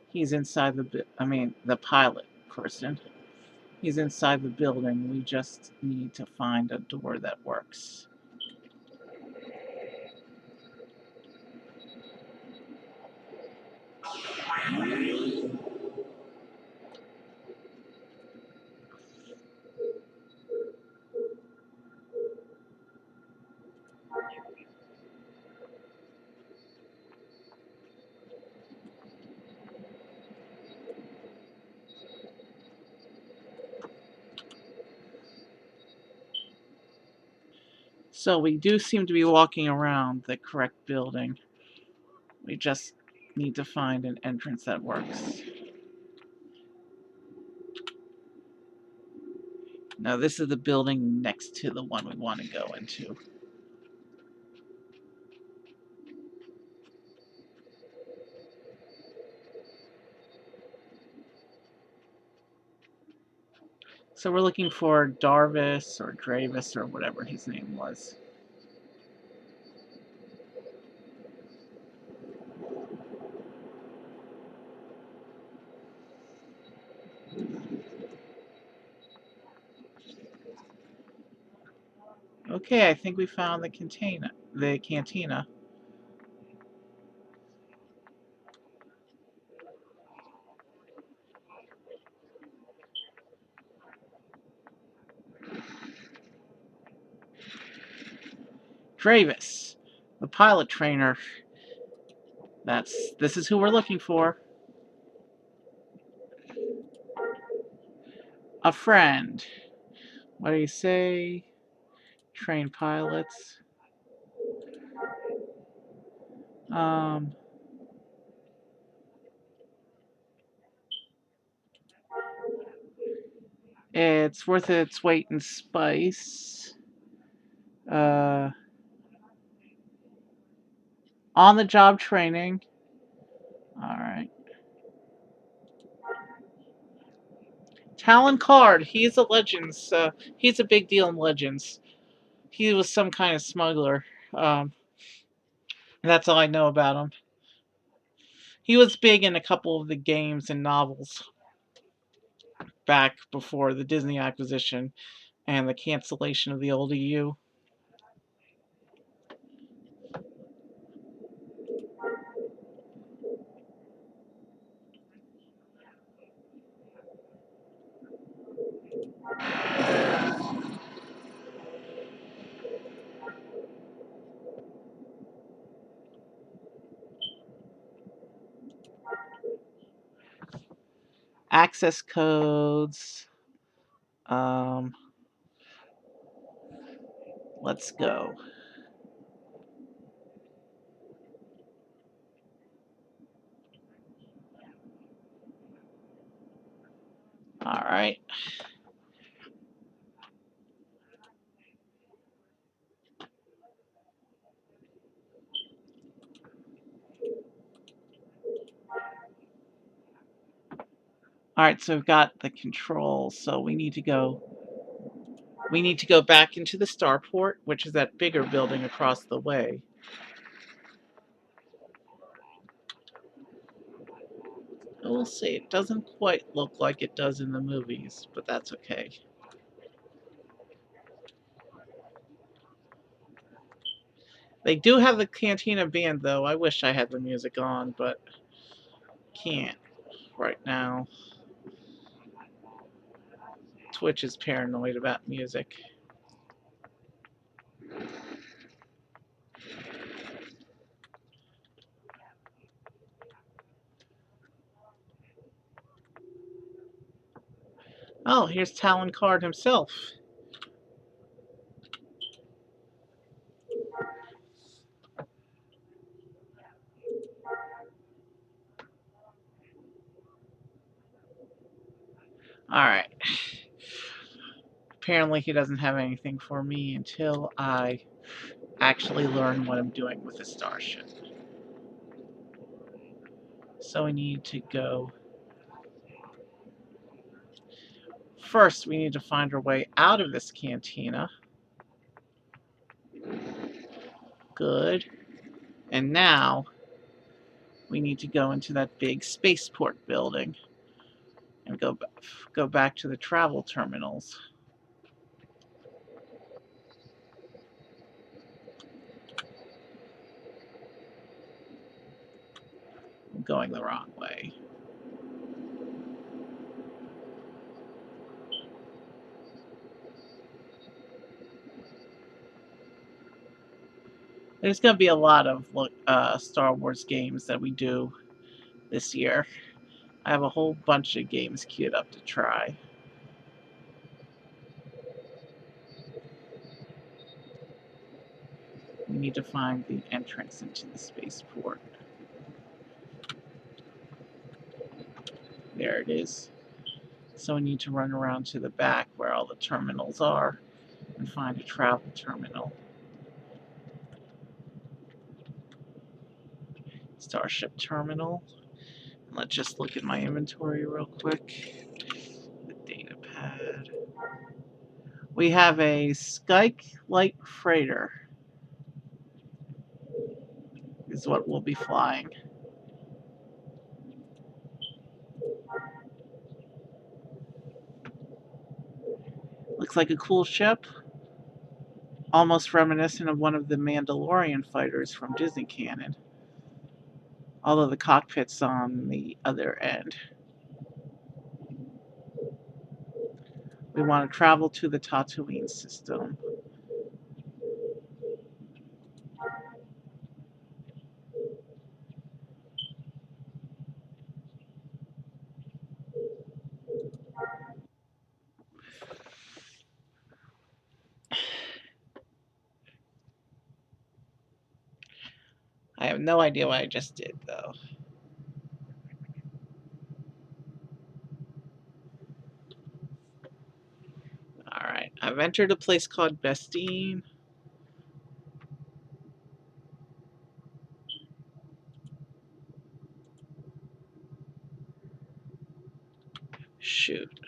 He's inside the pilot person. He's inside the building. We just need to find a door that works. So we do seem to be walking around the correct building. We just need to find an entrance that works. Now this is the building next to the one we want to go into. So we're looking for Darvis or Dravis or whatever his name was. Okay, I think we found the cantina. The cantina. Dravis, the pilot trainer. This is who we're looking for. A friend. What do you say? Train pilots. Um, it's worth its weight in spice. Uh, on the job training. All right. Talon Card. He's a Legends. He's a big deal in Legends. He was some kind of smuggler. Um, that's all I know about him. He was big in a couple of the games and novels back before the Disney acquisition and the cancellation of the old EU. Access codes. Um, let's go. All right. All right, so we've got the controls. So we need to go. We need to go back into the starport, which is that bigger building across the way. We'll see. It doesn't quite look like it does in the movies, but that's okay. They do have the Cantina band, though. I wish I had the music on, but can't right now. Twitch is paranoid about music. Oh, here's Talon Card himself. Alright. Apparently he doesn't have anything for me until I actually learn what I'm doing with the starship. So we need to go... First, we need to find our way out of this cantina. Good. And now, we need to go into that big spaceport building and go back to the travel terminals. I'm going the wrong way. There's going to be a lot of Star Wars games that we do this year. I have a whole bunch of games queued up to try. We need to find the entrance into the spaceport. There it is. So we need to run around to the back where all the terminals are and find a travel terminal. Starship terminal. Let's just look at my inventory real quick. The data pad. We have a Skyke light freighter, is what we'll be flying. Looks like a cool ship, almost reminiscent of one of the Mandalorian fighters from Disney canon, although the cockpit's on the other end. We want to travel to the Tatooine system. I have no idea what I just did, though. Alright, I've entered a place called Bestine. Shoot.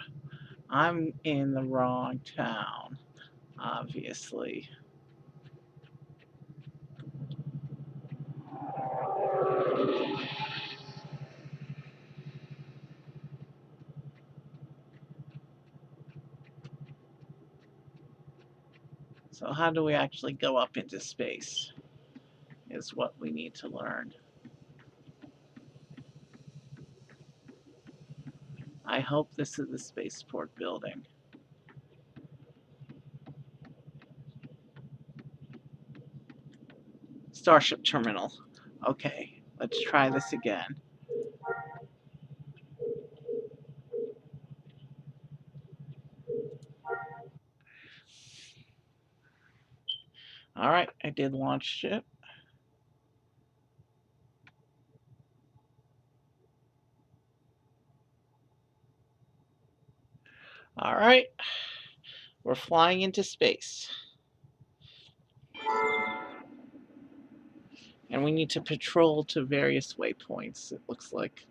I'm in the wrong town, obviously. So how do we actually go up into space is what we need to learn. I hope this is the spaceport building. Starship terminal. Okay, let's try this again. Alright, I did launch it. Alright, we're flying into space. And we need to patrol to various waypoints, it looks like.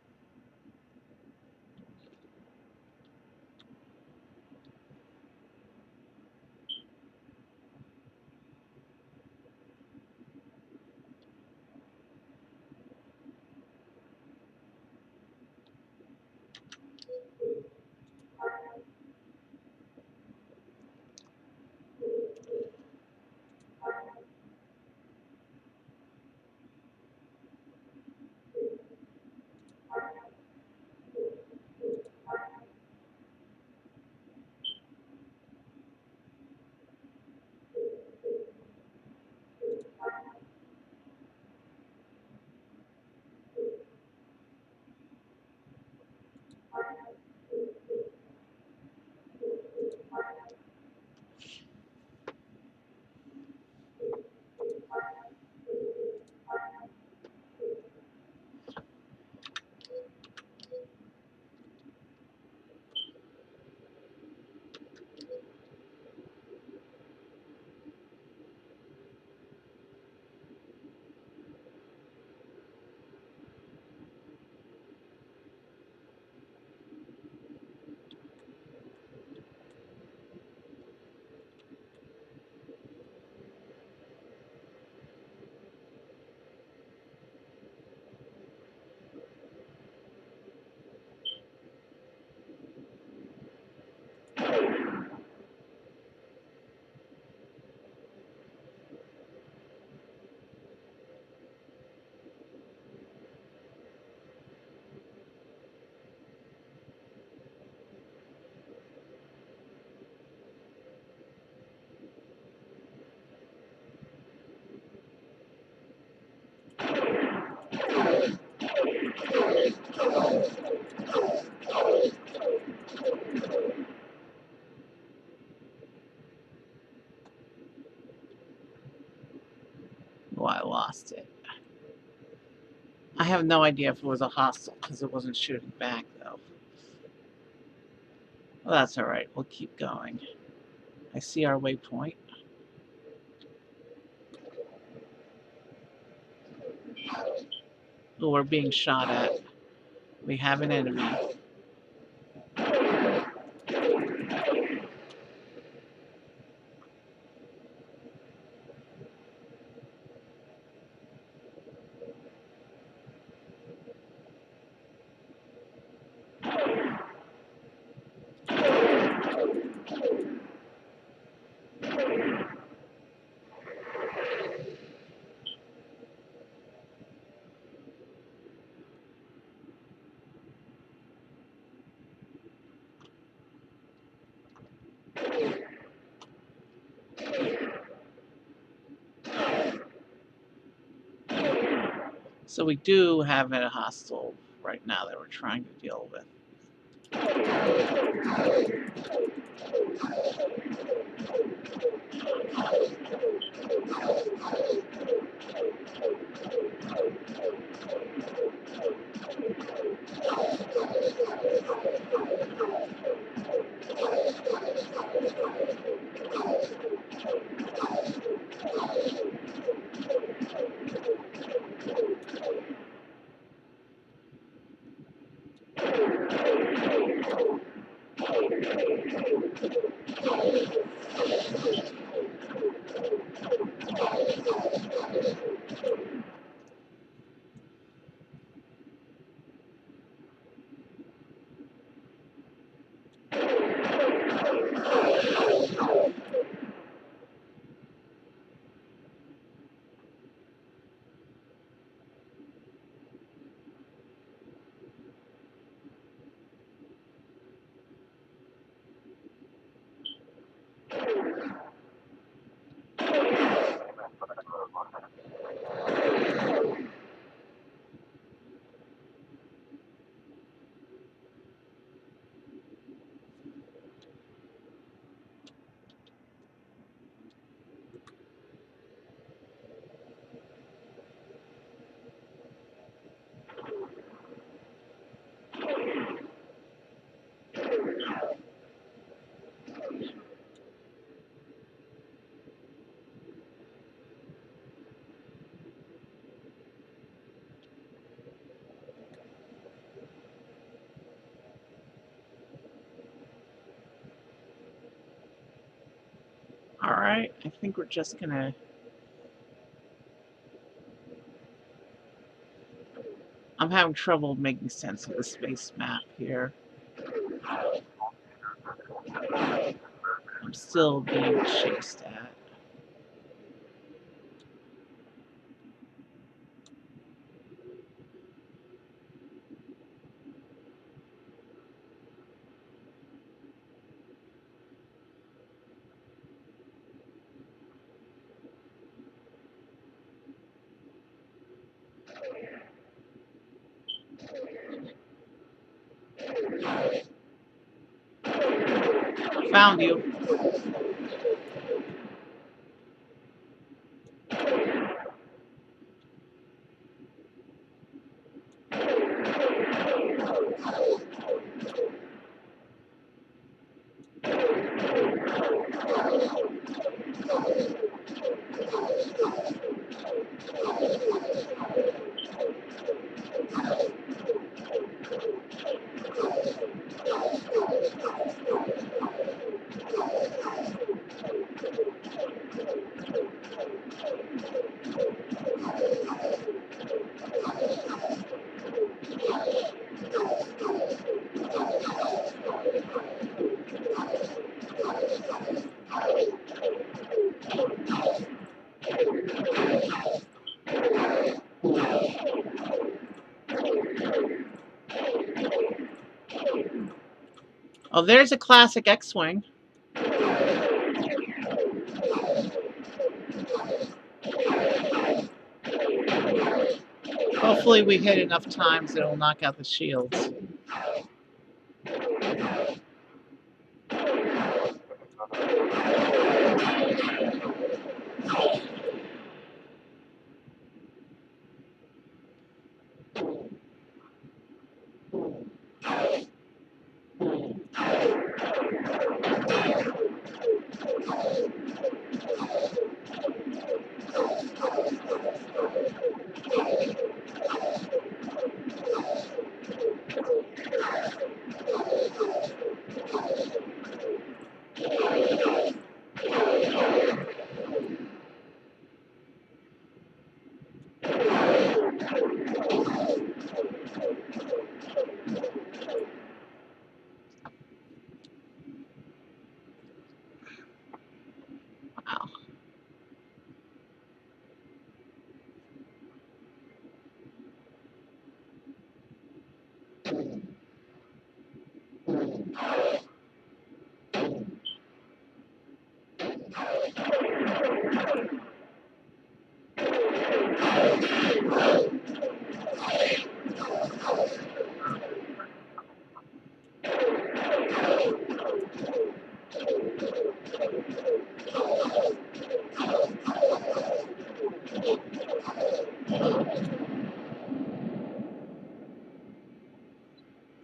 have no idea if it was a hostile because it wasn't shooting back, though. Well, that's alright. We'll keep going. I see our waypoint. Oh, we're being shot at. We have an enemy. So we do have a hostile right now that we're trying to deal with. Alright, I think we're just gonna... I'm having trouble making sense of the space map here. I'm still being chased at. Found you. Oh, there's a classic X-Wing. Hopefully we hit enough times it'll knock out the shields.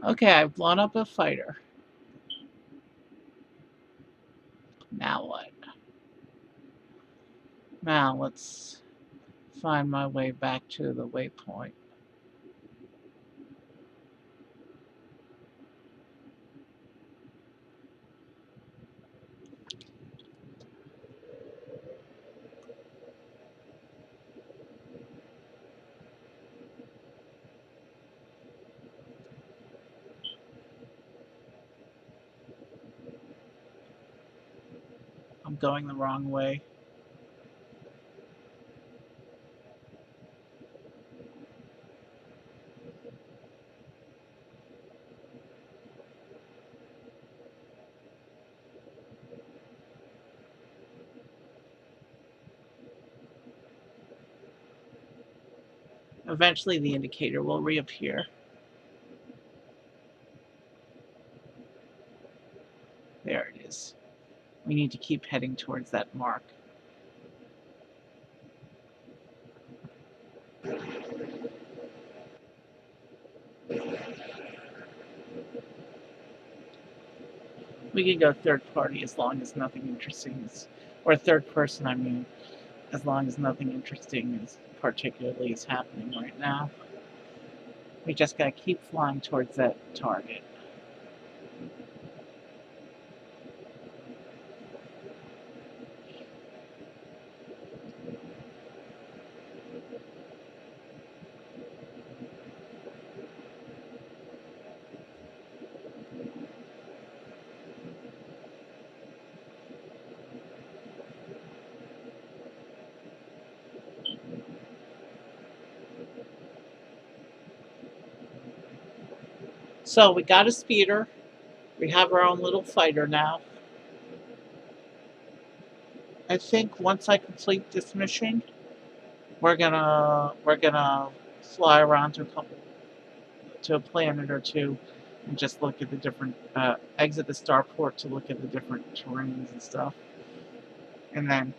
Okay, I've blown up a fighter. Now what? Now let's find my way back to the waypoint. I'm going the wrong way. Eventually the indicator will reappear. There it is. We need to keep heading towards that mark. We can go third party as long as nothing interesting is, or third person, I mean, as long as nothing interesting is particularly is happening right now. We just gotta keep flying towards that target. So we got a speeder. We have our own little fighter now. I think once I complete this mission, we're gonna fly around to a planet or two and just look at the different exit the starport to look at the different terrains and stuff, and then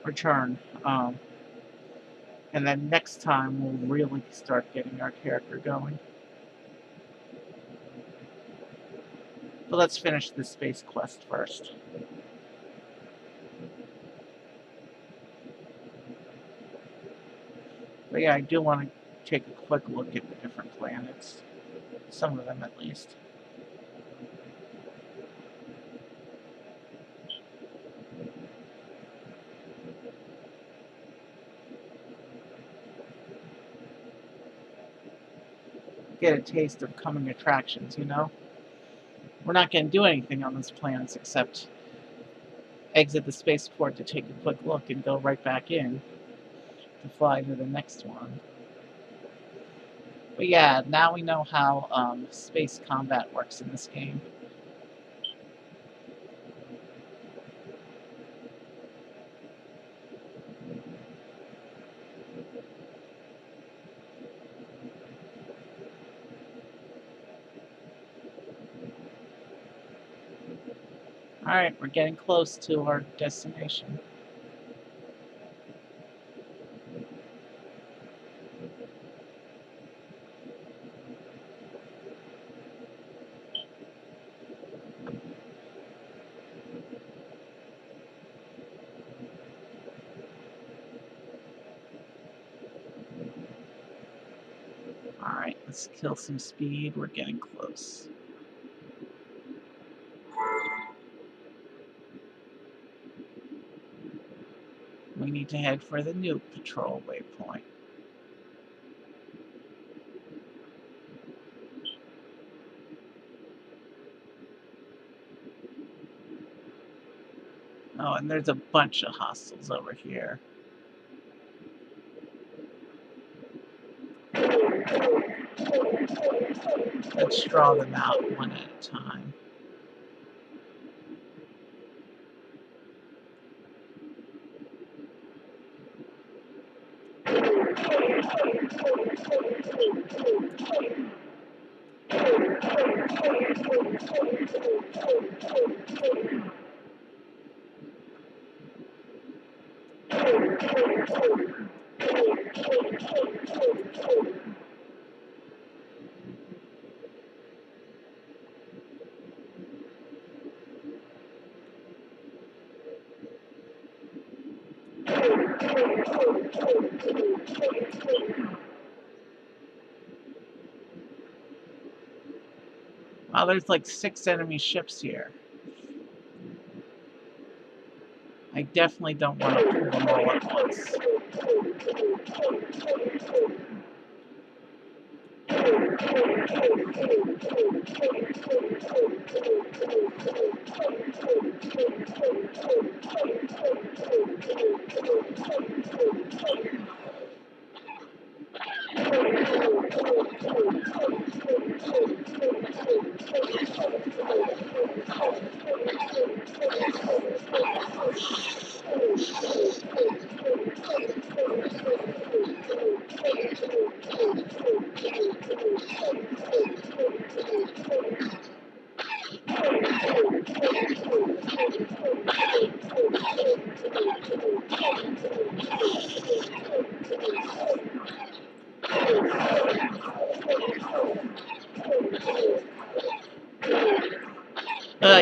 return. And then next time we'll really start getting our character going. But let's finish this space quest first. But yeah, I do want to take a quick look at the different planets. Some of them at least. Get a taste of coming attractions, you know? We're not going to do anything on those planets except exit the spaceport to take a quick look and go right back in to fly to the next one. But yeah, now we know how space combat works in this game. Alright, we're getting close to our destination. Alright, let's kill some speed. We're getting close. We need to head for the new patrol waypoint. Oh, and there's a bunch of hostiles over here. Let's draw them out one at a time. Wow, there's like 6 enemy ships here. I definitely don't want to pull them all at once.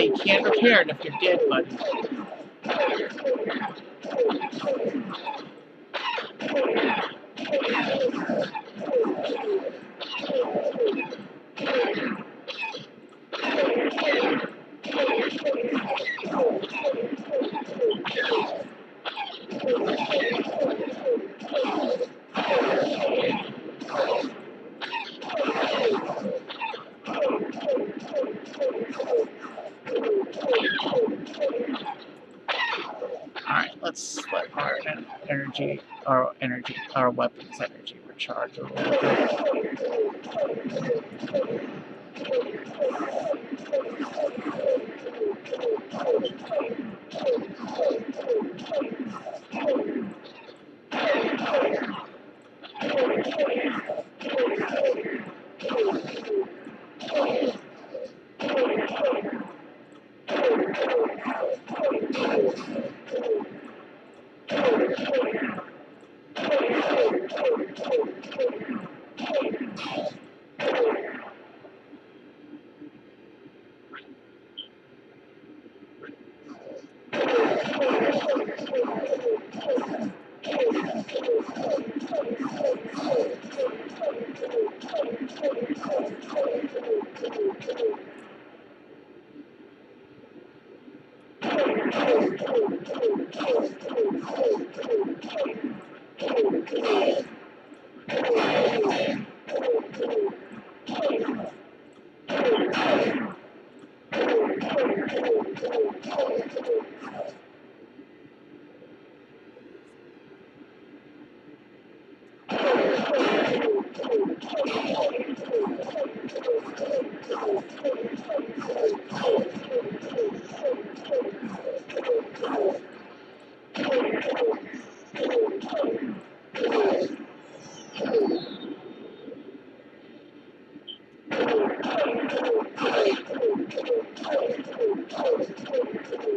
You can't repair it if you're dead, buddy. Alright, let's let our weapons energy recharge a little bit.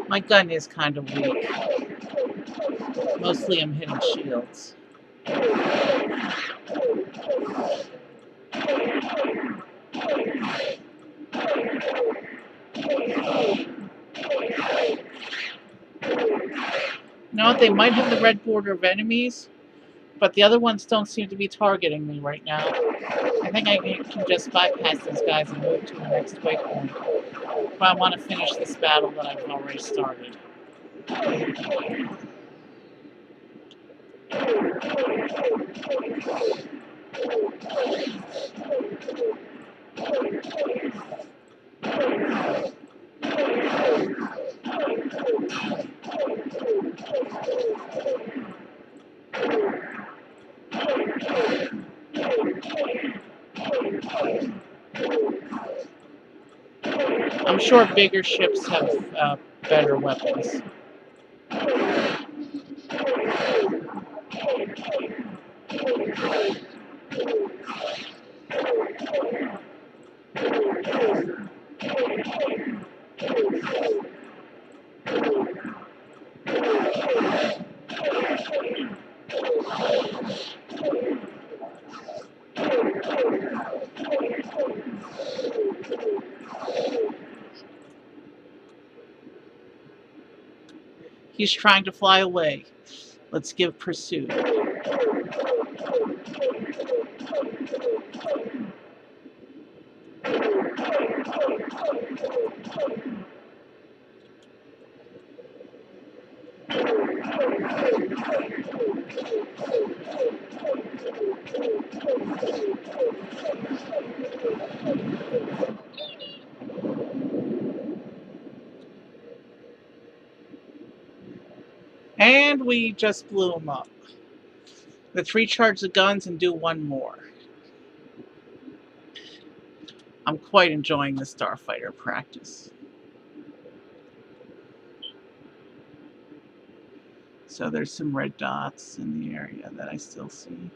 My gun is kind of weak. Mostly I'm hitting shields. You know what? They might have the red border of enemies, but the other ones don't seem to be targeting me right now. I think I can just bypass these guys and move to the next waypoint. But I want to finish this battle that I've already started. I'm sure bigger ships have better weapons. He's trying to fly away. Let's give pursuit. And we just blew them up. Let's recharge the guns and do one more. I'm quite enjoying the starfighter practice. So there's some red dots in the area that I still see.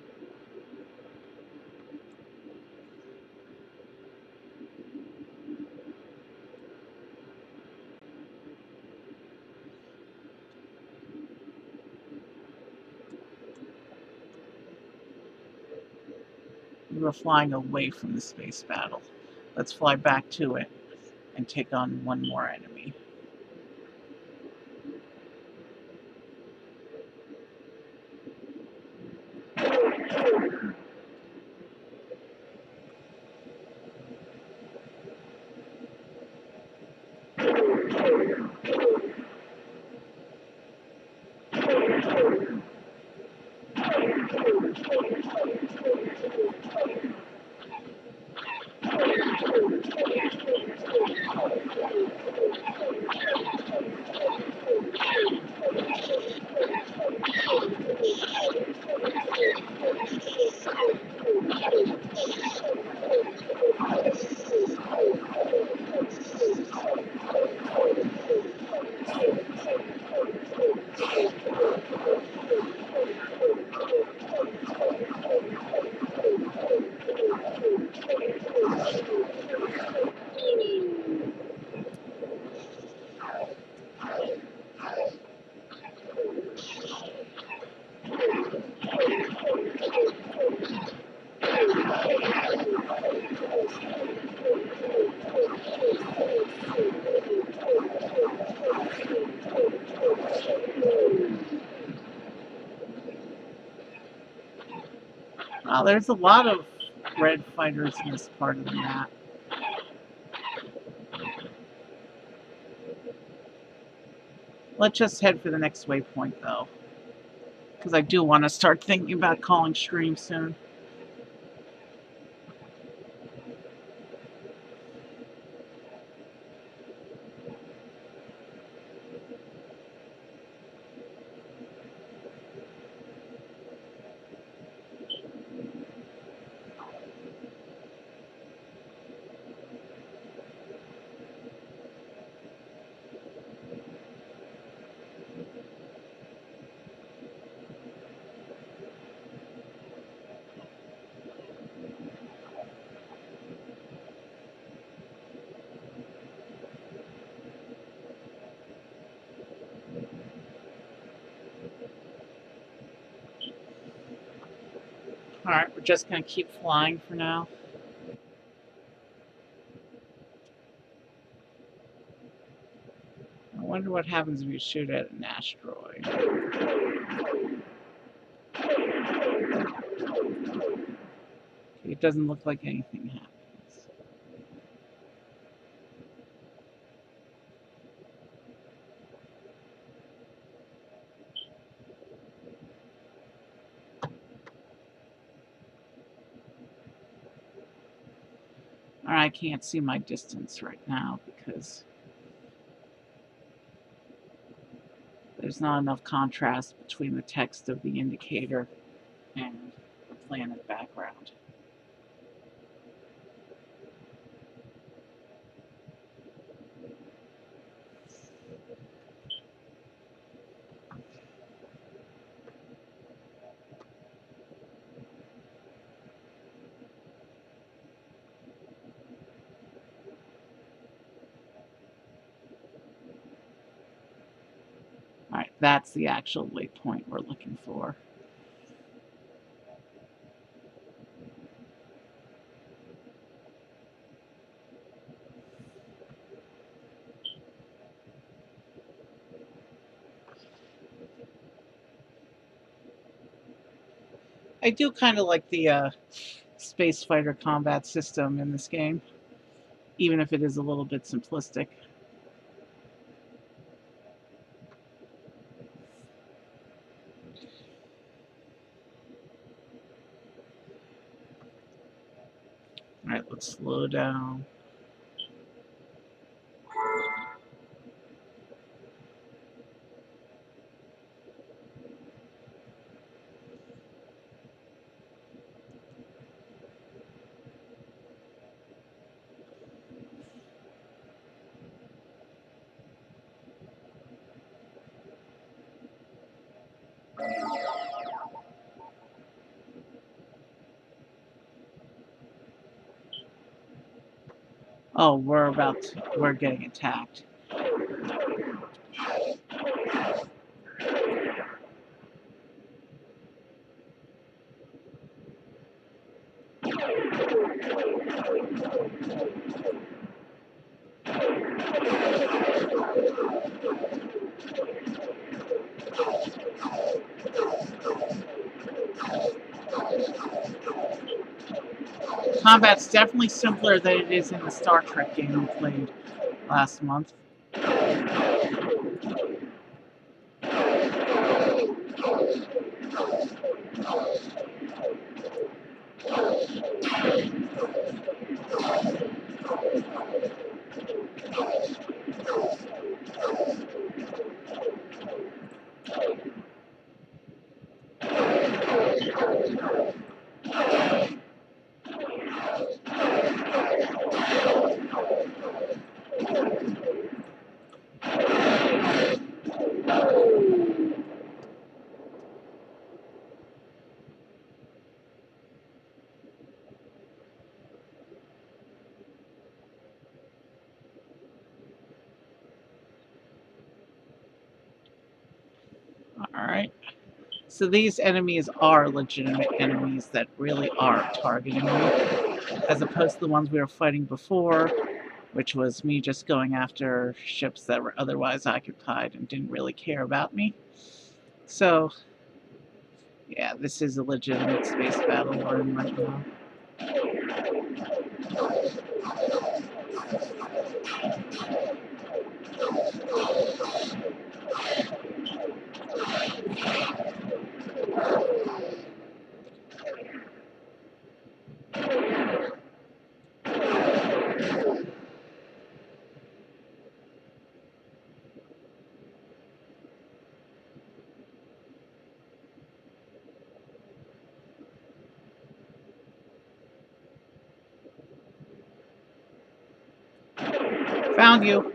We're flying away from the space battle. Let's fly back to it and take on one more enemy. Wow, there's a lot of red fighters in this part of the map. Let's just head for the next waypoint, though, because I do want to start thinking about calling stream soon. Alright, we're just going to keep flying for now. I wonder what happens if you shoot at an asteroid. It doesn't look like anything happens. Alright, I can't see my distance right now because there's not enough contrast between the text of the indicator and the planet background. Alright, that's the actual waypoint we're looking for. I do kind of like the space fighter combat system in this game, even if it is a little bit simplistic. All right, let's slow down. Oh, we're getting attacked. Combat's definitely simpler than it is in the Star Trek game we played last month. All right. So these enemies are legitimate enemies that really are targeting me, as opposed to the ones we were fighting before, which was me just going after ships that were otherwise occupied and didn't really care about me. So, yeah, this is a legitimate space battle we're in right now. Found you.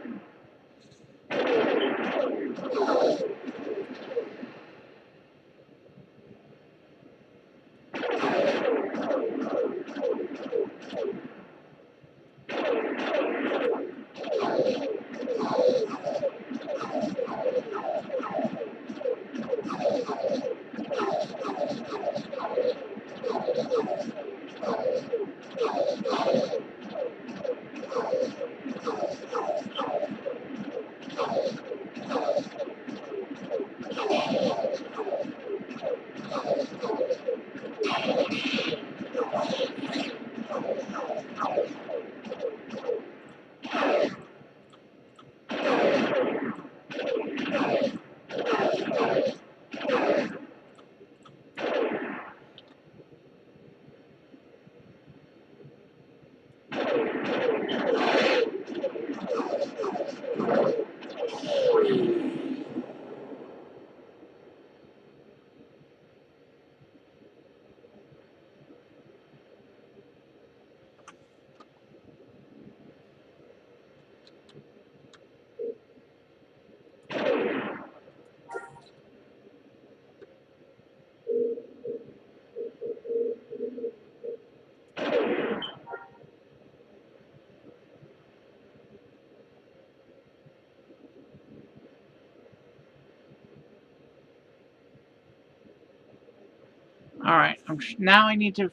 All right. Now I need to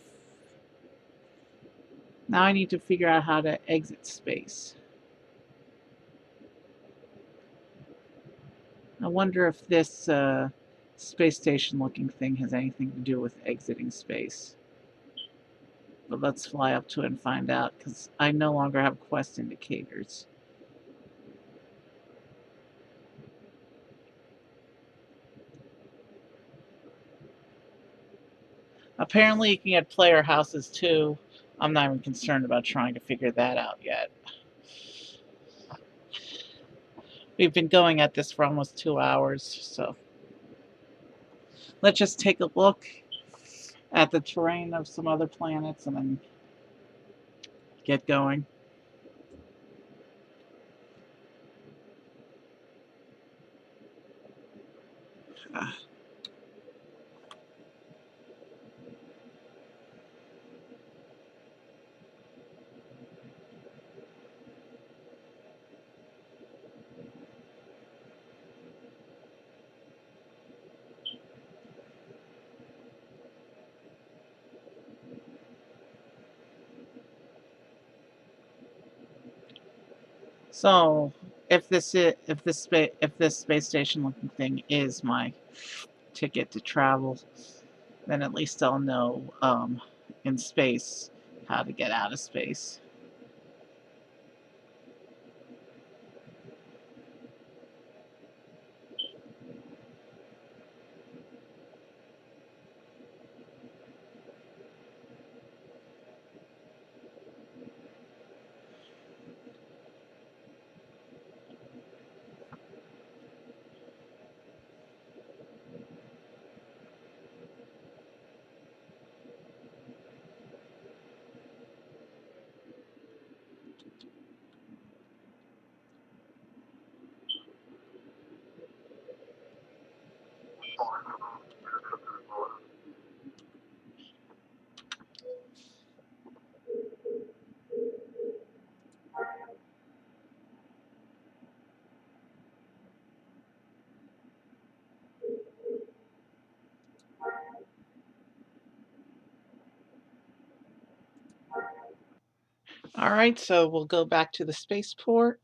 figure out how to exit space. I wonder if this space station looking thing has anything to do with exiting space. But let's fly up to it and find out, because I no longer have quest indicators. Apparently you can get player houses too. I'm not even concerned about trying to figure that out yet. We've been going at this for almost 2 hours, so let's just take a look at the terrain of some other planets and then get going. So, if this space station looking thing is my ticket to travel, then at least I'll know in space how to get out of space. All right, so we'll go back to the spaceport.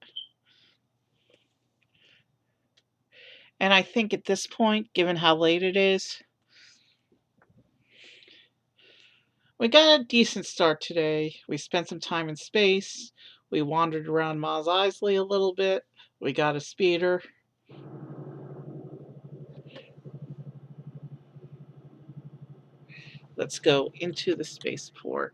And I think at this point, given how late it is, we got a decent start today. We spent some time in space. We wandered around Mos Eisley a little bit. We got a speeder. Let's go into the spaceport.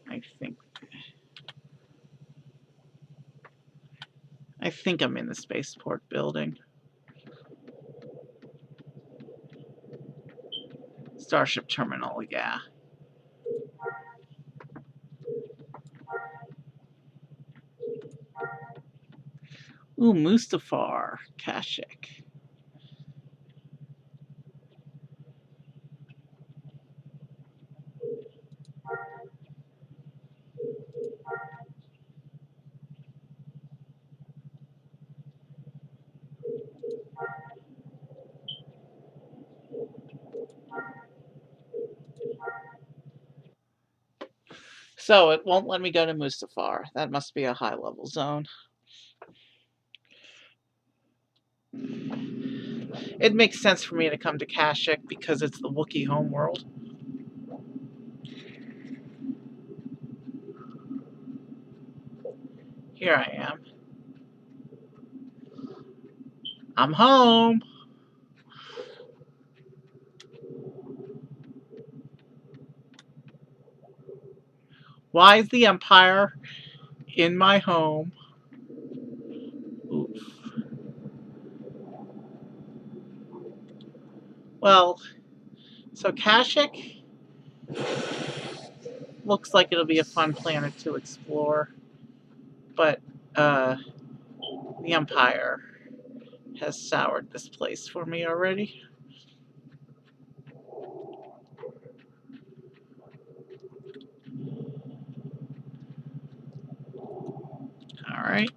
I think I think I'm in the spaceport building. Starship terminal, yeah. Ooh, Mustafar, Kashyyyk. So it won't let me go to Mustafar. That must be a high level zone. It makes sense for me to come to Kashyyyk because it's the Wookiee homeworld. Here I am. I'm home. Why is the Empire in my home? Oof. Well, so Kashyyyk looks like it'll be a fun planet to explore, but the Empire has soured this place for me already. All right.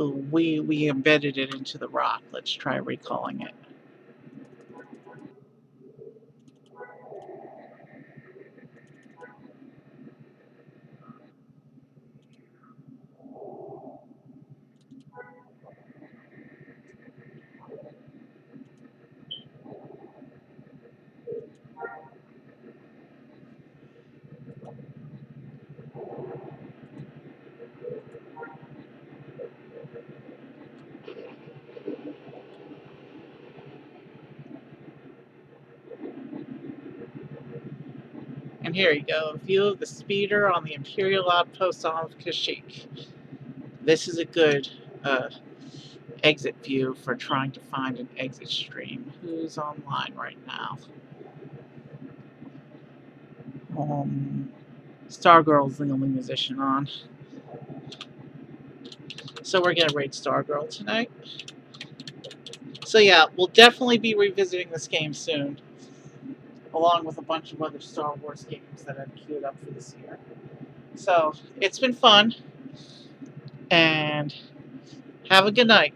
we embedded it into the rock. Let's try recalling it. And here you go, a view of the speeder on the Imperial outpost off Kashyyyk. This is a good exit view for trying to find an exit stream. Who's online right now? Stargirl's the only musician on. So we're going to raid Stargirl tonight. So yeah, we'll definitely be revisiting this game soon, along with a bunch of other Star Wars games that I've queued up for this year. So it's been fun, and have a good night.